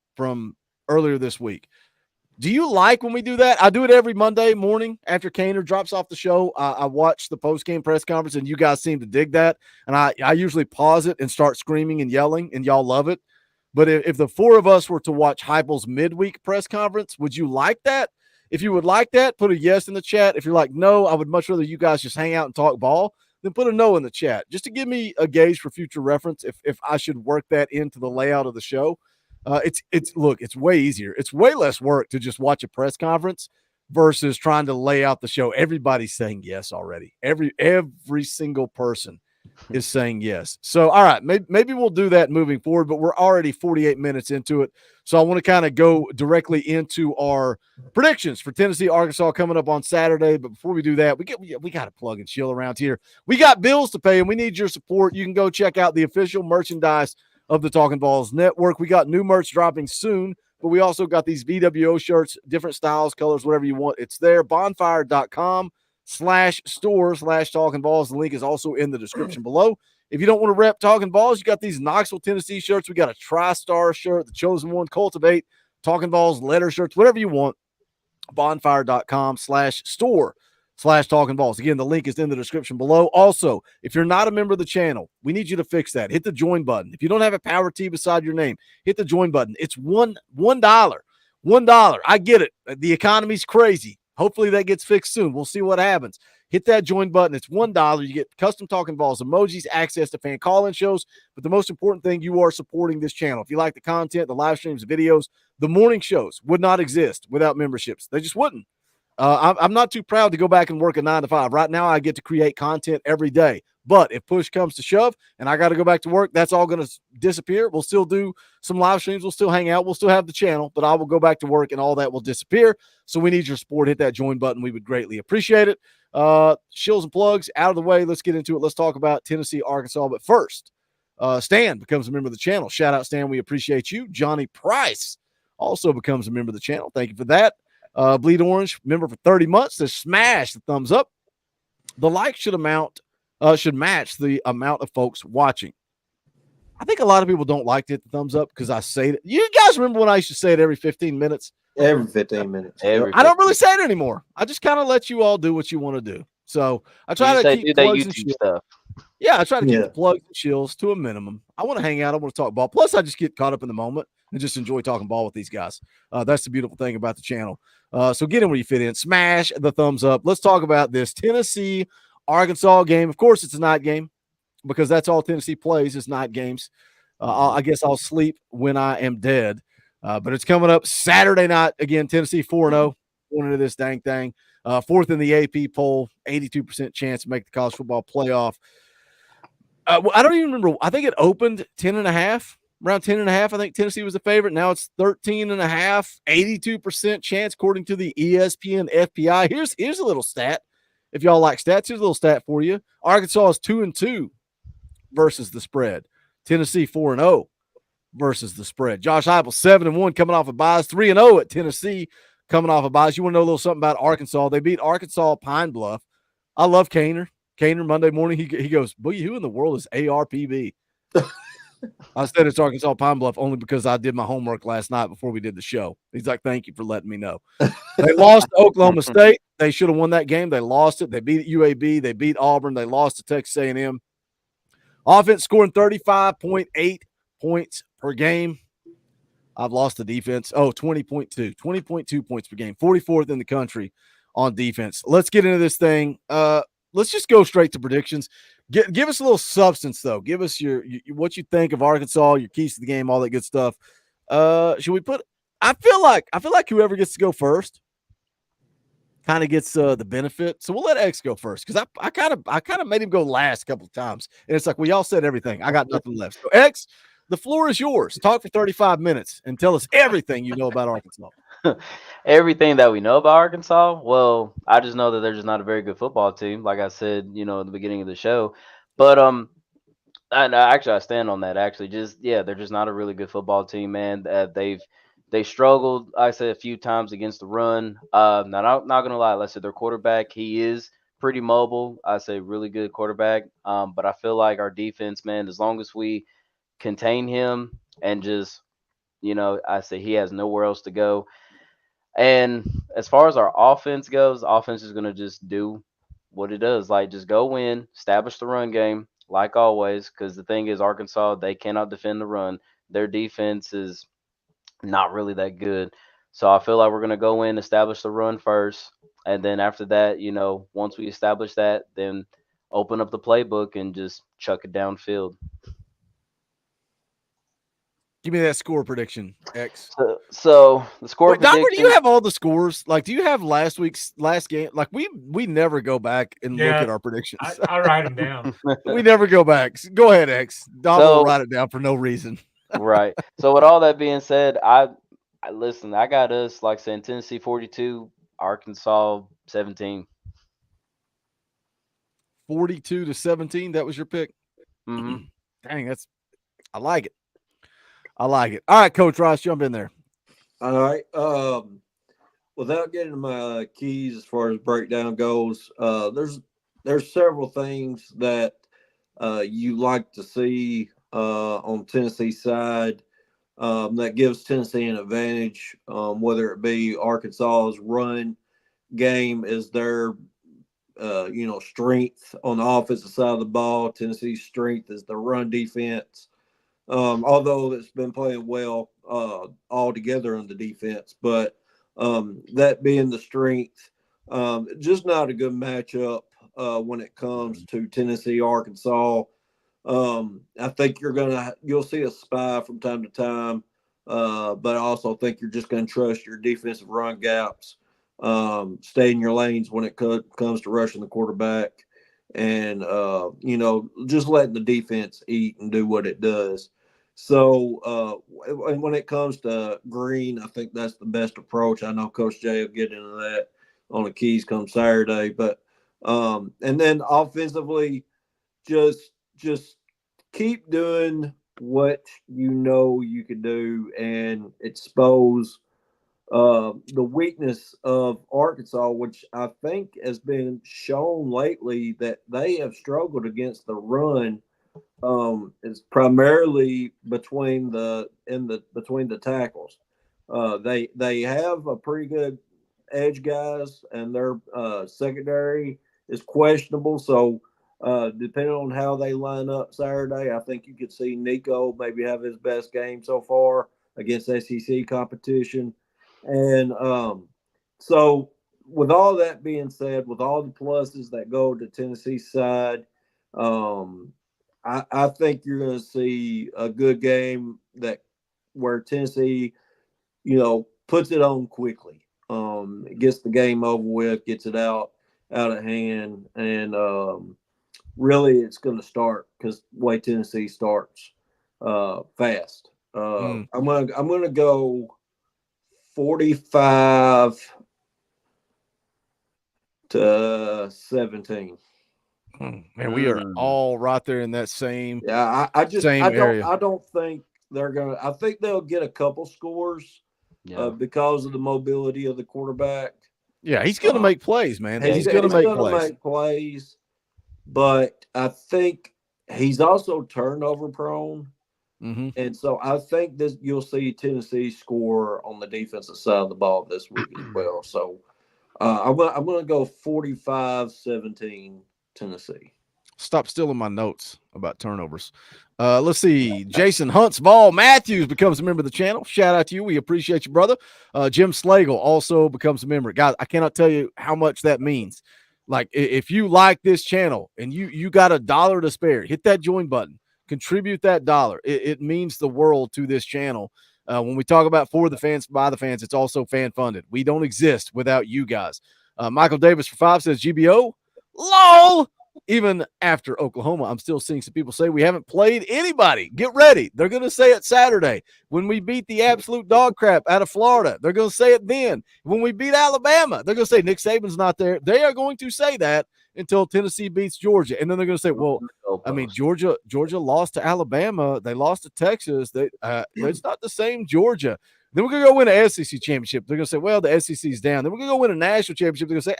earlier this week. Do you like when we do that? I do it every Monday morning after Kaner drops off the show. I watch the post-game press conference, and you guys seem to dig that. And I usually pause it and start screaming and yelling, and y'all love it. But if the four of us were to watch Heupel's midweek press conference, would you like that? If you would like that, put a yes in the chat. If you're like, no, I would much rather you guys just hang out and talk ball, then put a no in the chat, just to give me a gauge for future reference if I should work that into the layout of the show. It's way easier. It's way less work to just watch a press conference versus trying to lay out the show. Everybody's saying yes already. Every single person is saying yes. So, all right, maybe we'll do that moving forward, but we're already 48 minutes into it. So I want to kind of go directly into our predictions for Tennessee, Arkansas coming up on Saturday. But before we do that, we got to plug and chill around here. We got bills to pay, and we need your support. You can go check out the official merchandise of the Talkin VAWLS Network. We got new merch dropping soon, but we also got these VWO shirts, different styles, colors, whatever you want. It's there, bonfire.com/store/Talkin VAWLS. The link is also in the description below. If you don't want to rep Talkin VAWLS, you got these Knoxville, Tennessee shirts. We got a TriStar shirt, the Chosen One, Cultivate, Talkin VAWLS letter shirts, whatever you want. Bonfire.com/store/Talkin VAWLS. Again, the link is in the description below. Also, if you're not a member of the channel, we need you to fix that. Hit the join button. If you don't have a power T beside your name, hit the join button. It's $1. $1. I get it. The economy's crazy. Hopefully that gets fixed soon. We'll see what happens. Hit that join button. It's $1. You get custom Talkin VAWLS emojis, access to fan call-in shows. But the most important thing, you are supporting this channel. If you like the content, the live streams, videos, the morning shows would not exist without memberships. They just wouldn't. I'm not too proud to go back and work a 9 to 5. Right now, I get to create content every day. But if push comes to shove and I got to go back to work, that's all going to disappear. We'll still do some live streams. We'll still hang out. We'll still have the channel, but I will go back to work and all that will disappear. So we need your support. Hit that join button. We would greatly appreciate it. Shills and plugs out of the way. Let's get into it. Let's talk about Tennessee, Arkansas. But first, Stan becomes a member of the channel. Shout out, Stan. We appreciate you. Johnny Price also becomes a member of the channel. Thank you for that. Bleed Orange, member for 30 months. To smash the thumbs up. The like should match the amount of folks watching. I think a lot of people don't like to hit the thumbs up because I say it. You guys remember when I used to say it every 15 minutes? Every 15 minutes. I don't really say it anymore. I just kind of let you all do what you want to do. So I try to keep plugs and stuff. Yeah, I try to keep the plugs and chills to a minimum. I want to hang out. I want to talk ball. Plus, I just get caught up in the moment and just enjoy talking ball with these guys. That's the beautiful thing about the channel. So get in where you fit in. Smash the thumbs up. Let's talk about this Tennessee Arkansas game. Of course, it's a night game because that's all Tennessee plays is night games. I guess I'll sleep when I am dead. But it's coming up Saturday night. Again, Tennessee 4-0 going into this dang thing. Fourth in the AP poll, 82% chance to make the college football playoff. I don't even remember. I think it opened 10.5, around 10.5. I think Tennessee was the favorite. Now it's 13.5, 82% chance according to the ESPN FPI. Here's a little stat. If y'all like stats, here's a little stat for you. Arkansas is 2-2 versus the spread. Tennessee 4-0 versus the spread. Josh Heupel 7-1 coming off a buys, 3-0 at Tennessee coming off a buys. You want to know a little something about Arkansas? They beat Arkansas Pine Bluff. I love Kaner. Kaner Monday morning, he goes, Boogie, who in the world is ARPB? I said it's Arkansas Pine Bluff only because I did my homework last night before we did the show. He's like, thank you for letting me know. They lost to Oklahoma State. They should have won that game. They lost it. They beat UAB. They beat Auburn. They lost to Texas A&M. Offense scoring 35.8 points per game. I've lost the defense. 20.2 points per game. 44th in the country on defense. Let's get into this thing. Let's just go straight to predictions. Give us a little substance, though. Give us your what you think of Arkansas, your keys to the game, all that good stuff. Should we put? I feel like whoever gets to go first kind of gets the benefit. So we'll let X go first because I kind of made him go last a couple of times, and it's like we all said everything. I got nothing left. So X, the floor is yours. Talk for 35 minutes and tell us everything you know about Arkansas. Everything that we know about Arkansas, well, I just know that they're just not a very good football team, like I said, at the beginning of the show. But I stand on that. Actually, they're just not a really good football team, man. They struggled, I said, a few times against the run. Now, not gonna lie, let's say their quarterback, he is pretty mobile. I say really good quarterback. But I feel like our defense, man, as long as we contain him and just, I say he has nowhere else to go. And as far as our offense goes, offense is going to just do what it does. Like, just go in, establish the run game, like always, because the thing is, Arkansas, they cannot defend the run. Their defense is not really that good. So I feel like we're going to go in, establish the run first, and then after that, once we establish that, then open up the playbook and just chuck it downfield. Give me that score prediction, X. So the score prediction. Doctor, do you have all the scores? Like, do you have last game? Like, we never go back and look at our predictions. I write them down. We never go back. Go ahead, X. Don will write it down for no reason. Right. So with all that being said, I listen. I got us like saying Tennessee 42, Arkansas 17. 42-17. That was your pick. Mm-hmm. Dang, I like it. I like it. All right, Coach Ross, jump in there. All right. Without getting to my keys as far as breakdown goes, there's several things that you like to see on Tennessee's side that gives Tennessee an advantage, whether it be Arkansas's run game is their strength on the offensive side of the ball. Tennessee's strength is the run defense. Although it's been playing well all together on the defense, but that being the strength, just not a good matchup when it comes to Tennessee, Arkansas. I think you'll see a spy from time to time, but I also think you're just going to trust your defensive run gaps, stay in your lanes when it comes to rushing the quarterback. and just letting the defense eat and do what it does. So and when it comes to Green, I think that's the best approach. I know Coach Jay will get into that on the keys come Saturday, but and then offensively, just keep doing what you can do and expose the weakness of Arkansas, which I think has been shown lately that they have struggled against the run. Is primarily between the tackles. They have a pretty good edge guys, and their secondary is questionable. So depending on how they line up Saturday, I think you could see Nico maybe have his best game so far against SEC competition. And so, with all that being said, with all the pluses that go to Tennessee's side, I think you're going to see a good game where Tennessee, puts it on quickly. Gets the game over with, gets it out of hand, and really it's going to start because the way Tennessee starts fast. I'm gonna go 45-17. Man, we are all right there in that same area. I don't think they're gonna. I think they'll get a couple scores because of the mobility of the quarterback. Yeah, he's gonna make plays, man. He's gonna make plays, but I think he's also turnover prone. Mm-hmm. And so I think you'll see Tennessee score on the defensive side of the ball this week as well. So I'm going to go 45-17 Tennessee. Stop stealing my notes about turnovers. Let's see. Jason Huntsvall Matthews becomes a member of the channel. Shout out to you. We appreciate you, brother. Jim Slagle also becomes a member. Guys, I cannot tell you how much that means. Like, if you like this channel and you got $1 to spare, hit that join button. Contribute that $1. It means the world to this channel. When we talk about for the fans, by the fans, it's also fan funded. We don't exist without you guys. Michael Davis for 5 says GBO. LOL. Even after Oklahoma, I'm still seeing some people say we haven't played anybody. Get ready. They're going to say it Saturday when we beat the absolute dog crap out of Florida. They're going to say it then. When we beat Alabama, they're going to say Nick Saban's not there. They are going to say that until Tennessee beats Georgia. And then they're going to say, well, I mean, Georgia lost to Alabama. They lost to Texas. It's not the same Georgia. Then we're going to go win an SEC championship. They're going to say, well, the SEC's down. Then we're going to go win a national championship. They're going to say,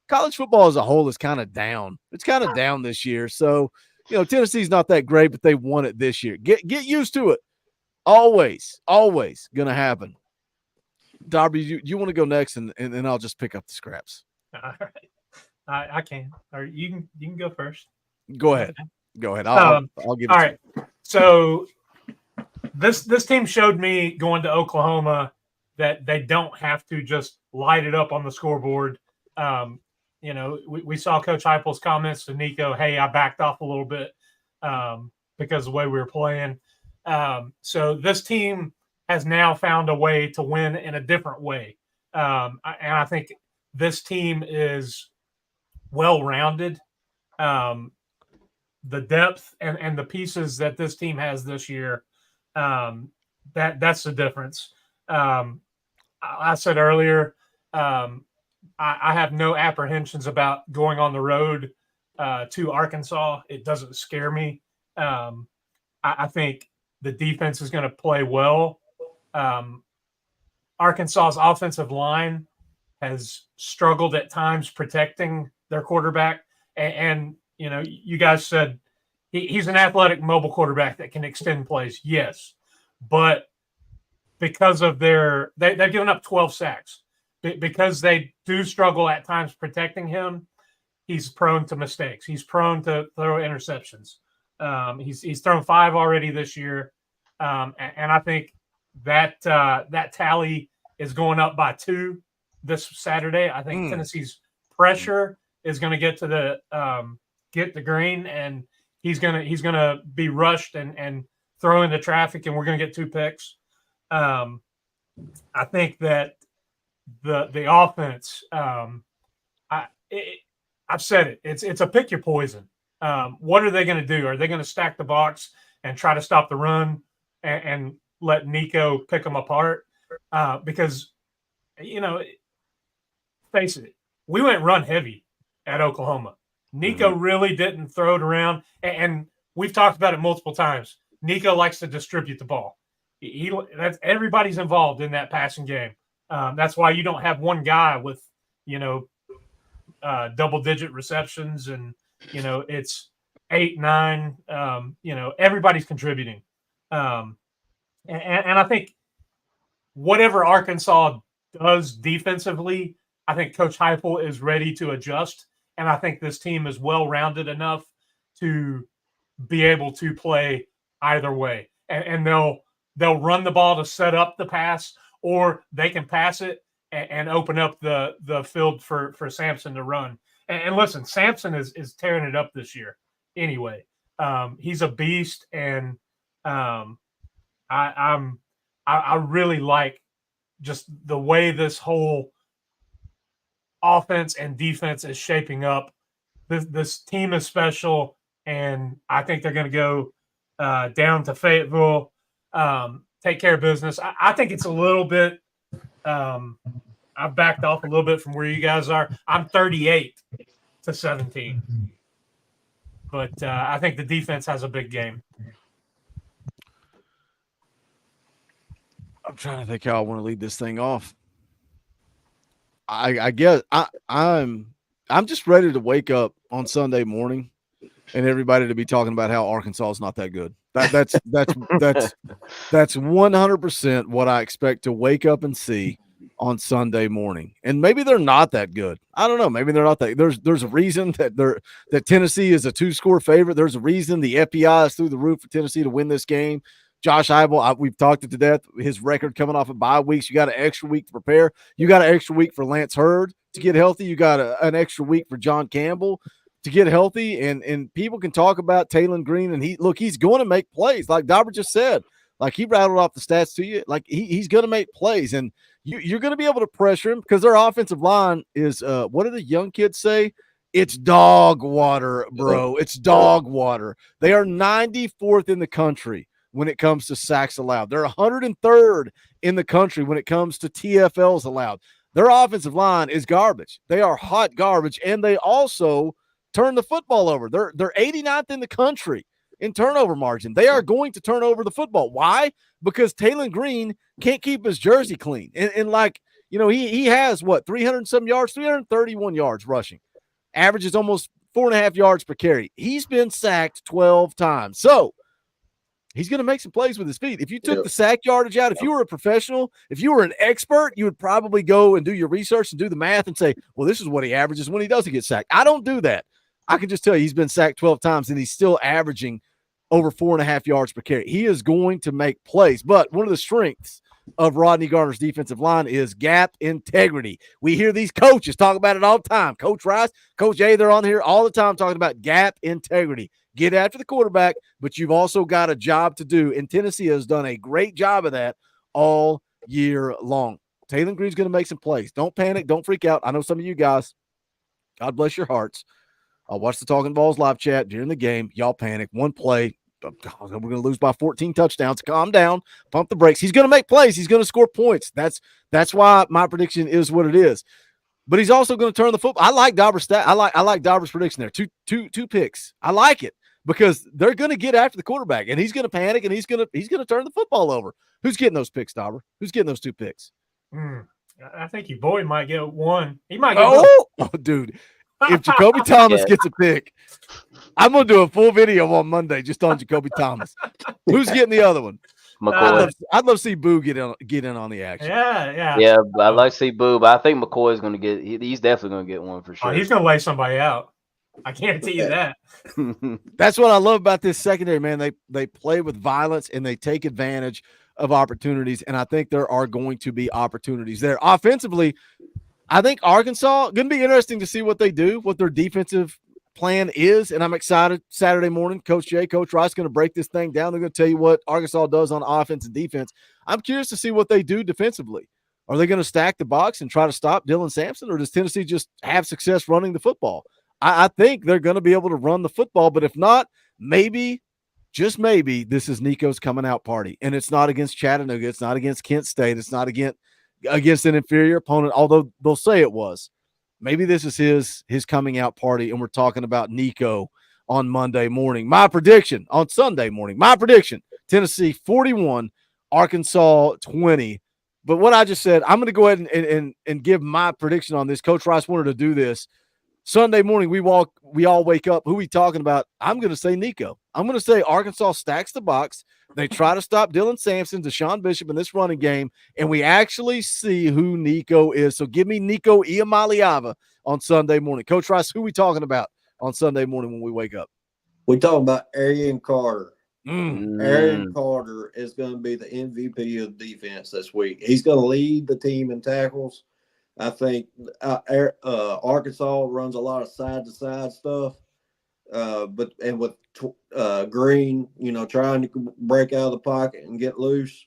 college football as a whole is kind of down. It's kind of down this year. So, Tennessee's not that great, but they won it this year. Get used to it. Always going to happen. Darby, you want to go next, and I'll just pick up the scraps. All right. I can. Or you can go first. Go ahead. I'll give it all right. So this team showed me going to Oklahoma that they don't have to just light it up on the scoreboard. We saw Coach Heupel's comments to Nico, hey, I backed off a little bit because of the way we were playing. So this team has now found a way to win in a different way. And I think this team is well-rounded. The depth and the pieces that this team has this year, that's the difference. I said earlier, I have no apprehensions about going on the road to Arkansas. It doesn't scare me. I think the defense is going to play well. Arkansas's offensive line has struggled at times protecting their quarterback. And you guys said he's an athletic, mobile quarterback that can extend plays. Yes. But because of they've given up 12 sacks. Because they do struggle at times protecting him, he's prone to mistakes. He's prone to throw interceptions. He's thrown 5 already this year, and I think that tally is going up by 2 this Saturday. I think Tennessee's pressure is going to get to the green, and he's gonna be rushed and throw into traffic, and we're going to get 2 picks. I think that the offense, I've said it. It's a pick your poison. What are they going to do? Are they going to stack the box and try to stop the run and let Nico pick them apart? Because, face it, we went run heavy at Oklahoma. Nico really didn't throw it around, and we've talked about it multiple times. Nico likes to distribute the ball. That's everybody's involved in that passing game. That's why you don't have one guy with, double-digit receptions, and it's 8, 9. Everybody's contributing, and I think whatever Arkansas does defensively, I think Coach Heupel is ready to adjust, and I think this team is well-rounded enough to be able to play either way, and they'll run the ball to set up the pass, or they can pass it and open up the field for Sampson to run. And listen, Sampson is tearing it up this year anyway. He's a beast, and I really like just the way this whole offense and defense is shaping up. This team is special, and I think they're going to go down to Fayetteville, take care of business. I think it's a little bit I've backed off a little bit from where you guys are. I'm 38-17. But I think the defense has a big game. I'm trying to think how I want to lead this thing off. I guess I'm just ready to wake up on Sunday morning and everybody to be talking about how Arkansas is not that good. That's 100% what I expect to wake up and see on Sunday morning. And maybe they're not that good. I don't know. Maybe they're not that. There's a reason that Tennessee is a 2-score favorite. There's a reason the FPI is through the roof for Tennessee to win this game. Josh Heupel, we've talked it to death. His record coming off of bye weeks. You got an extra week to prepare. You got an extra week for Lance Hurd to get healthy. You got an extra week for John Campbell to get healthy. And people can talk about Talon Green, and he's going to make plays. Like Dauber just said, like he rattled off the stats to you. Like he's going to make plays, and you're going to be able to pressure him because their offensive line is what do the young kids say? It's dog water, bro. It's dog water. They are 94th in the country when it comes to sacks allowed. They're 103rd in the country when it comes to TFLs allowed. Their offensive line is garbage. They are hot garbage, and they also turn the football over. They're 89th in the country in turnover margin. They are going to turn over the football. Why? Because Talon Green can't keep his jersey clean. And like, he has 300-some yards, 331 yards rushing. Averages almost 4.5 yards per carry. He's been sacked 12 times. So he's going to make some plays with his feet. If you took the sack yardage out, if you were a professional, if you were an expert, you would probably go and do your research and do the math and say, well, this is what he averages when he doesn't get sacked. I don't do that. I can just tell you he's been sacked 12 times, and he's still averaging over 4.5 yards per carry. He is going to make plays. But one of the strengths of Rodney Garner's defensive line is gap integrity. We hear these coaches talk about it all the time. Coach Rice, Coach A, they're on here all the time talking about gap integrity. Get after the quarterback, but you've also got a job to do, and Tennessee has done a great job of that all year long. Talon Green's going to make some plays. Don't panic. Don't freak out. I know some of you guys, God bless your hearts. I'll watch the Talkin VAWLS live chat during the game. Y'all panic. One play. We're going to lose by 14 touchdowns. Calm down. Pump the brakes. He's going to make plays. He's going to score points. That's why my prediction is what it is. But he's also going to turn the football. I like Dauber's stat. I like Dauber's prediction there. Two picks. I like it because they're going to get after the quarterback, and he's going to panic, and he's going to turn the football over. Who's getting those picks, Dauber? Who's getting those 2 picks? I think your boy might get one. He might get one. Oh, dude. If Jacoby Thomas gets a pick, I'm going to do a full video on Monday just on Jacoby Thomas. Who's getting the other one? McCoy. I'd love to see Boo get in on the action. Yeah. I'd like to see Boo, but I think McCoy's going to get. He's definitely going to get one for sure. Oh, he's going to lay somebody out. I guarantee you that. That's what I love about this secondary, man. They play with violence and they take advantage of opportunities, and I think there are going to be opportunities there. Offensively, I think Arkansas, going to be interesting to see what they do, what their defensive plan is, and I'm excited. Saturday morning, Coach Jay, Coach Rice going to break this thing down. They're going to tell you what Arkansas does on offense and defense. I'm curious to see what they do defensively. Are they going to stack the box and try to stop Dylan Sampson, or does Tennessee just have success running the football? I think they're going to be able to run the football. But if not, maybe, just maybe, this is Nico's coming out party. And it's not against Chattanooga. It's not against Kent State. It's not against an inferior opponent, although they'll say it was. Maybe this is his coming out party, and we're talking about Nico on Monday morning. My prediction on Sunday morning, Tennessee 41, Arkansas 20. But what I just said, I'm going to go ahead and give my prediction on this. Coach Rice wanted to do this. Sunday morning, we all wake up. Who we talking about? I'm going to say Nico. I'm going to say Arkansas stacks the box. They try to stop Dylan Sampson, Deshaun Bishop in this running game, and we actually see who Nico is. So give me Nico Iamaleava on Sunday morning. Coach Rice, who we talking about on Sunday morning when we wake up? We talking about Arian Carter. Arian Carter is going to be the MVP of defense this week. He's going to lead the team in tackles. I think Arkansas runs a lot of side-to-side stuff, but with Green, trying to break out of the pocket and get loose,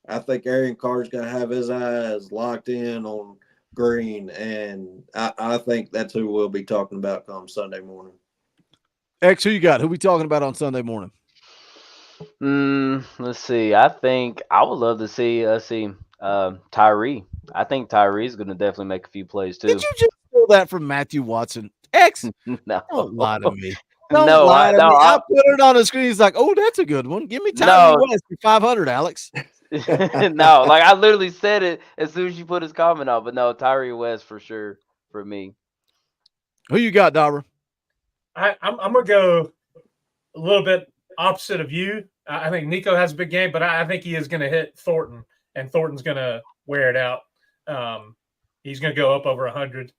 I think Arian Carter's going to have his eyes locked in on Green, and I think that's who we'll be talking about come Sunday morning. X, who you got? Who we talking about on Sunday morning? Let's see. I think I would love to see Tyree. I think Tyree's going to definitely make a few plays too. Did you just steal that from Matthew Watson? X, no. Don't lie to me. Don't lie to me. I put it on the screen. He's like, oh, that's a good one. Give me Tyree West for 500, Alex. No, like I literally said it as soon as you put his comment out. But no, Tyree West for sure for me. Who you got, Dauber? I'm going to go a little bit opposite of you. I think Nico has a big game, but I think he is going to hit Thornton, and Thornton's going to wear it out. He's going to go up over 100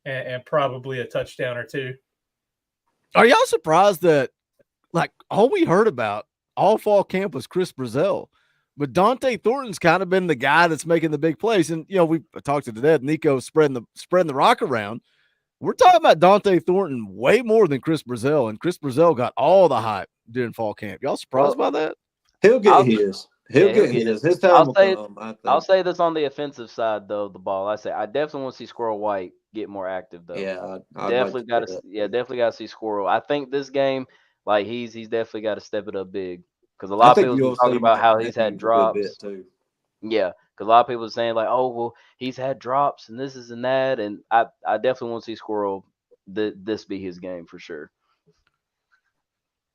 and probably a touchdown or two. Are y'all surprised that, like, all we heard about all fall camp was Chris Brazell, but Dante Thornton's kind of been the guy that's making the big plays? And, we talked to Dad, Nico spreading the rock around. We're talking about Dante Thornton way more than Chris Brazell, and Chris Brazell got all the hype during fall camp. Y'all surprised by that? He'll get his. He'll get his. His time will come, I think. I'll say this on the offensive side, though, the ball. I definitely want to see Squirrel White get more active, though. Yeah, definitely got to see Squirrel. I think this game, like he's definitely got to step it up big, because a lot of people are talking about how he's had drops. Too. Yeah, because a lot of people are saying like, oh well, he's had drops and this is and that, and I definitely want to see Squirrel this be his game for sure.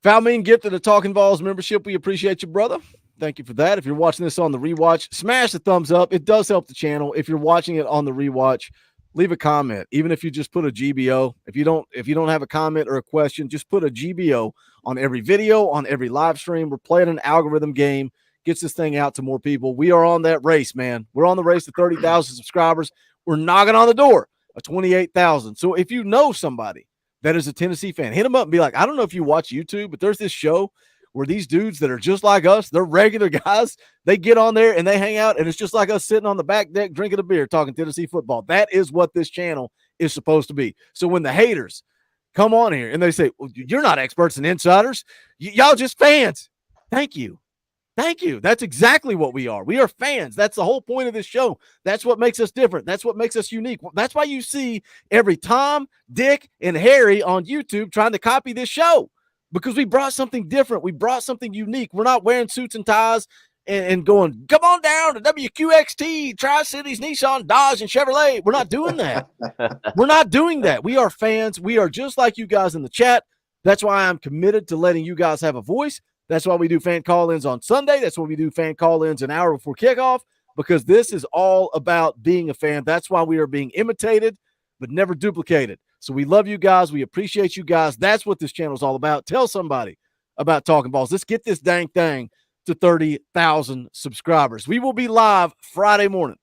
Falmean gifted a Talkin VAWLS membership. We appreciate you, brother. Thank you for that. If you're watching this on the rewatch, smash the thumbs up. It does help the channel. If you're watching it on the rewatch, leave a comment. Even if you just put a GBO. If you don't have a comment or a question, just put a GBO on every video, on every live stream. We're playing an algorithm game. Gets this thing out to more people. We are on that race, man. We're on the race to 30,000 subscribers. We're knocking on the door of 28,000. So if you know somebody that is a Tennessee fan, hit them up and be like, I don't know if you watch YouTube, but there's this show where these dudes that are just like us, they're regular guys, they get on there and they hang out, and it's just like us sitting on the back deck drinking a beer talking Tennessee football. That is what this channel is supposed to be. So when the haters come on here and they say, well, you're not experts and insiders, y'all just fans. Thank you. Thank you. That's exactly what we are. We are fans. That's the whole point of this show. That's what makes us different. That's what makes us unique. That's why you see every Tom, Dick, and Harry on YouTube trying to copy this show, because we brought something different. We brought something unique. We're not wearing suits and ties and going, come on down to WQXT, Tri-Cities, Nissan, Dodge, and Chevrolet. We're not doing that. We're not doing that. We are fans. We are just like you guys in the chat. That's why I'm committed to letting you guys have a voice. That's why we do fan call-ins on Sunday. That's why we do fan call-ins an hour before kickoff, because this is all about being a fan. That's why we are being imitated, but never duplicated. So we love you guys. We appreciate you guys. That's what this channel is all about. Tell somebody about Talkin VAWLS. Let's get this dang thing to 30,000 subscribers. We will be live Friday morning.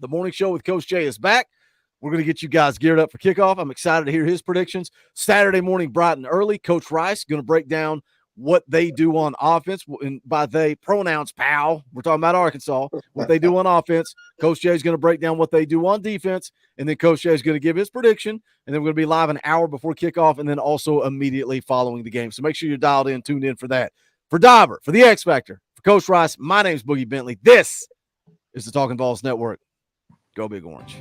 The morning show with Coach Jay is back. We're going to get you guys geared up for kickoff. I'm excited to hear his predictions. Saturday morning, bright and early, Coach Rice going to break down what they do on offense, and by they, pronouns pal. We're talking about Arkansas. What they do on offense. Coach Jay is going to break down what they do on defense, and then Coach Jay is going to give his prediction, and then we're going to be live an hour before kickoff, and then also immediately following the game. So make sure you're dialed in, tuned in for that. For Dauber, for the X Factor, for Coach Rice, my name's Boogie Bentley. This is the Talkin VAWLS Network. Go Big Orange.